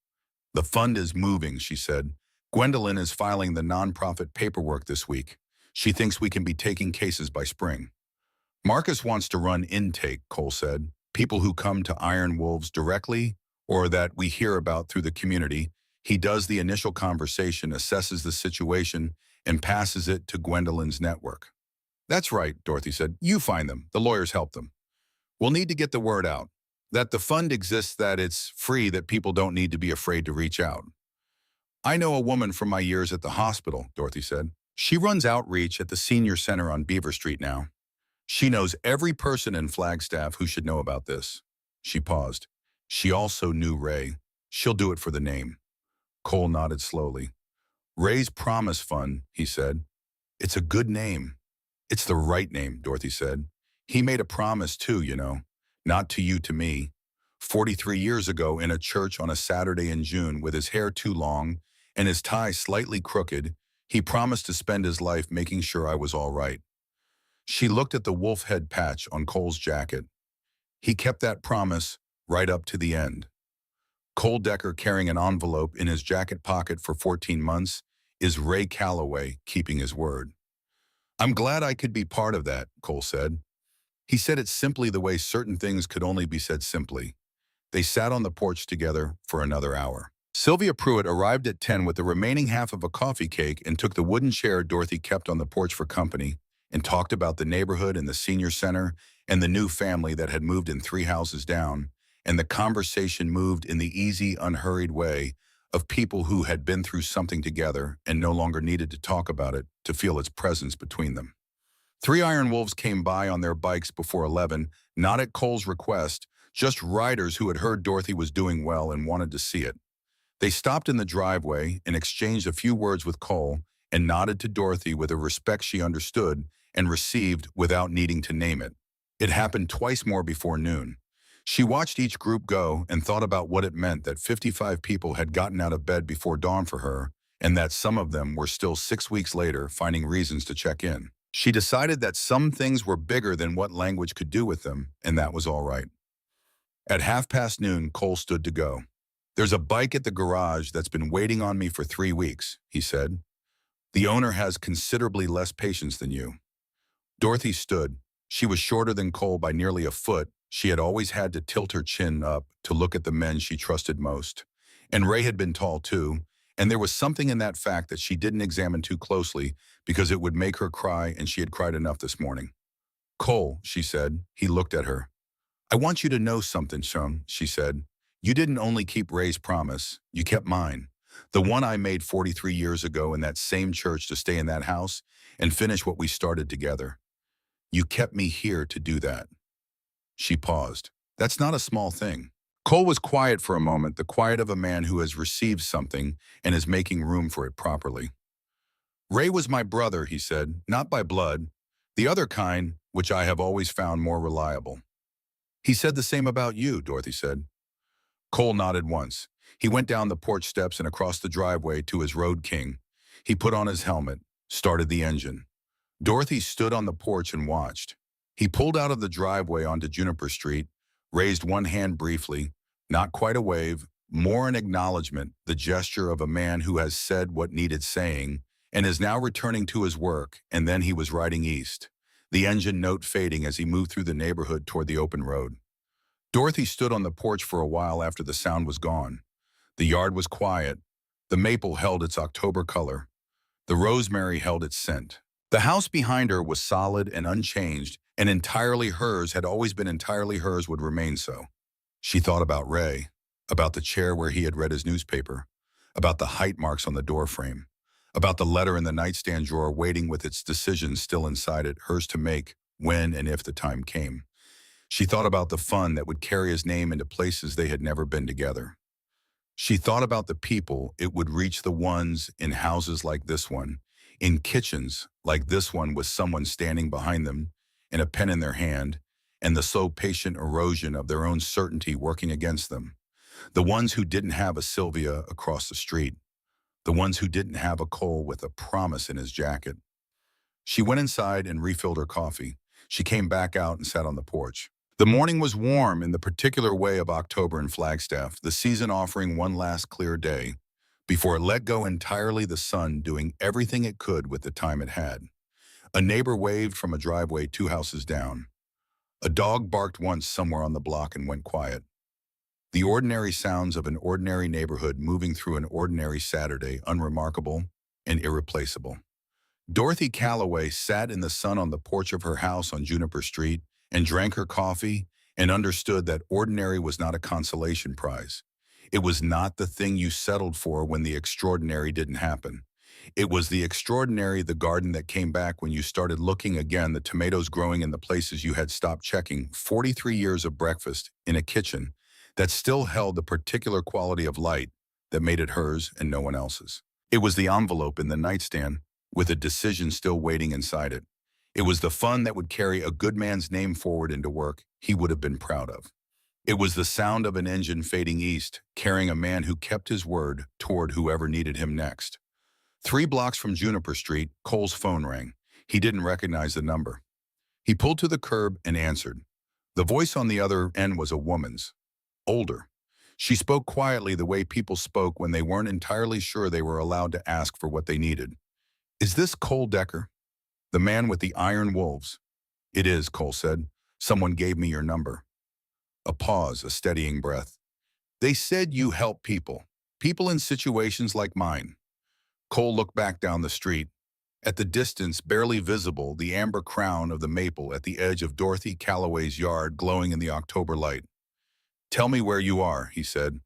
"The fund is moving," she said. "Gwendolyn is filing the nonprofit paperwork this week. She thinks we can be taking cases by spring." "Marcus wants to run intake," Cole said. "People who come to Iron Wolves directly or that we hear about through the community. He does the initial conversation, assesses the situation, and passes it to Gwendolyn's network." "That's right," Dorothy said. "You find them. The lawyers help them. We'll need to get the word out. That the fund exists, that it's free, that people don't need to be afraid to reach out." "I know a woman from my years at the hospital," Dorothy said. "She runs outreach at the senior center on Beaver Street now. She knows every person in Flagstaff who should know about this." She paused. "She also knew Ray. She'll do it for the name." Cole nodded slowly. "Ray's Promise Fund," he said. "It's a good name." "It's the right name," Dorothy said. "He made a promise too, you know. Not to you, to me. 43 years ago in a church on a Saturday in June with his hair too long and his tie slightly crooked, he promised to spend his life making sure I was all right." She looked at the wolf head patch on Cole's jacket. "He kept that promise right up to the end." Cole Decker carrying an envelope in his jacket pocket for 14 months is Ray Calloway keeping his word. "I'm glad I could be part of that," Cole said. He said it simply the way certain things could only be said simply. They sat on the porch together for another hour. Sylvia Pruitt arrived at 10 with the remaining half of a coffee cake and took the wooden chair Dorothy kept on the porch for company and talked about the neighborhood and the senior center and the new family that had moved in 3 houses down, and the conversation moved in the easy, unhurried way of people who had been through something together and no longer needed to talk about it to feel its presence between them. 3 Iron Wolves came by on their bikes before 11, not at Cole's request, just riders who had heard Dorothy was doing well and wanted to see it. They stopped in the driveway and exchanged a few words with Cole and nodded to Dorothy with a respect she understood and received without needing to name it. It happened twice more before noon. She watched each group go and thought about what it meant that 55 people had gotten out of bed before dawn for her, and that some of them were still 6 weeks later finding reasons to check in. She decided that some things were bigger than what language could do with them, and that was all right. At noon, Cole stood to go. "There's a bike at the garage that's been waiting on me for 3 weeks," he said. "The owner has considerably less patience than you." Dorothy stood. She was shorter than Cole by nearly a foot. She had always had to tilt her chin up to look at the men she trusted most. And Ray had been tall too, and there was something in that fact that she didn't examine too closely because it would make her cry, and she had cried enough this morning. "Cole," she said. He looked at her. "I want you to know something, Shum," she said. "You didn't only keep Ray's promise, you kept mine. The one I made 43 years ago in that same church to stay in that house and finish what we started together. You kept me here to do that." She paused. "That's not a small thing." Cole was quiet for a moment, the quiet of a man who has received something and is making room for it properly. "Ray was my brother," he said, "not by blood. The other kind, which I have always found more reliable." "He said the same about you," Dorothy said. Cole nodded once. He went down the porch steps and across the driveway to his Road King. He put on his helmet, started the engine. Dorothy stood on the porch and watched. He pulled out of the driveway onto Juniper Street, raised one hand briefly, not quite a wave, more an acknowledgement, the gesture of a man who has said what needed saying, and is now returning to his work, and then he was riding east, the engine note fading as he moved through the neighborhood toward the open road. Dorothy stood on the porch for a while after the sound was gone. The yard was quiet. The maple held its October color. The rosemary held its scent. The house behind her was solid and unchanged, and entirely hers had always been entirely hers would remain so. She thought about Ray, about the chair where he had read his newspaper, about the height marks on the doorframe, about the letter in the nightstand drawer waiting with its decision still inside it, hers to make when and if the time came. She thought about the fun that would carry his name into places they had never been together. She thought about the people it would reach, the ones in houses like this one, in kitchens like this one with someone standing behind them and a pen in their hand, and the slow patient erosion of their own certainty working against them. The ones who didn't have a Sylvia across the street. The ones who didn't have a Cole with a promise in his jacket. She went inside and refilled her coffee. She came back out and sat on the porch. The morning was warm in the particular way of October in Flagstaff, the season offering one last clear day, before it let go entirely, the sun doing everything it could with the time it had. A neighbor waved from a driveway 2 houses down. A dog barked once somewhere on the block and went quiet. The ordinary sounds of an ordinary neighborhood moving through an ordinary Saturday, unremarkable and irreplaceable. Dorothy Calloway sat in the sun on the porch of her house on Juniper Street and drank her coffee and understood that ordinary was not a consolation prize. It was not the thing you settled for when the extraordinary didn't happen. It was the extraordinary, the garden that came back when you started looking again, the tomatoes growing in the places you had stopped checking, 43 years of breakfast in a kitchen that still held the particular quality of light that made it hers and no one else's. It was the envelope in the nightstand with a decision still waiting inside it. It was the fun that would carry a good man's name forward into work he would have been proud of. It was the sound of an engine fading east, carrying a man who kept his word toward whoever needed him next. 3 blocks from Juniper Street, Cole's phone rang. He didn't recognize the number. He pulled to the curb and answered. The voice on the other end was a woman's, older. She spoke quietly the way people spoke when they weren't entirely sure they were allowed to ask for what they needed. Is this Cole Decker? The man with the iron wolves? It is, Cole said. Someone gave me your number. A pause, a steadying breath. They said you help people in situations like mine. Cole looked back down the street. At the distance, barely visible, the amber crown of the maple at the edge of Dorothy Calloway's yard glowing in the October light. Tell me where you are, he said.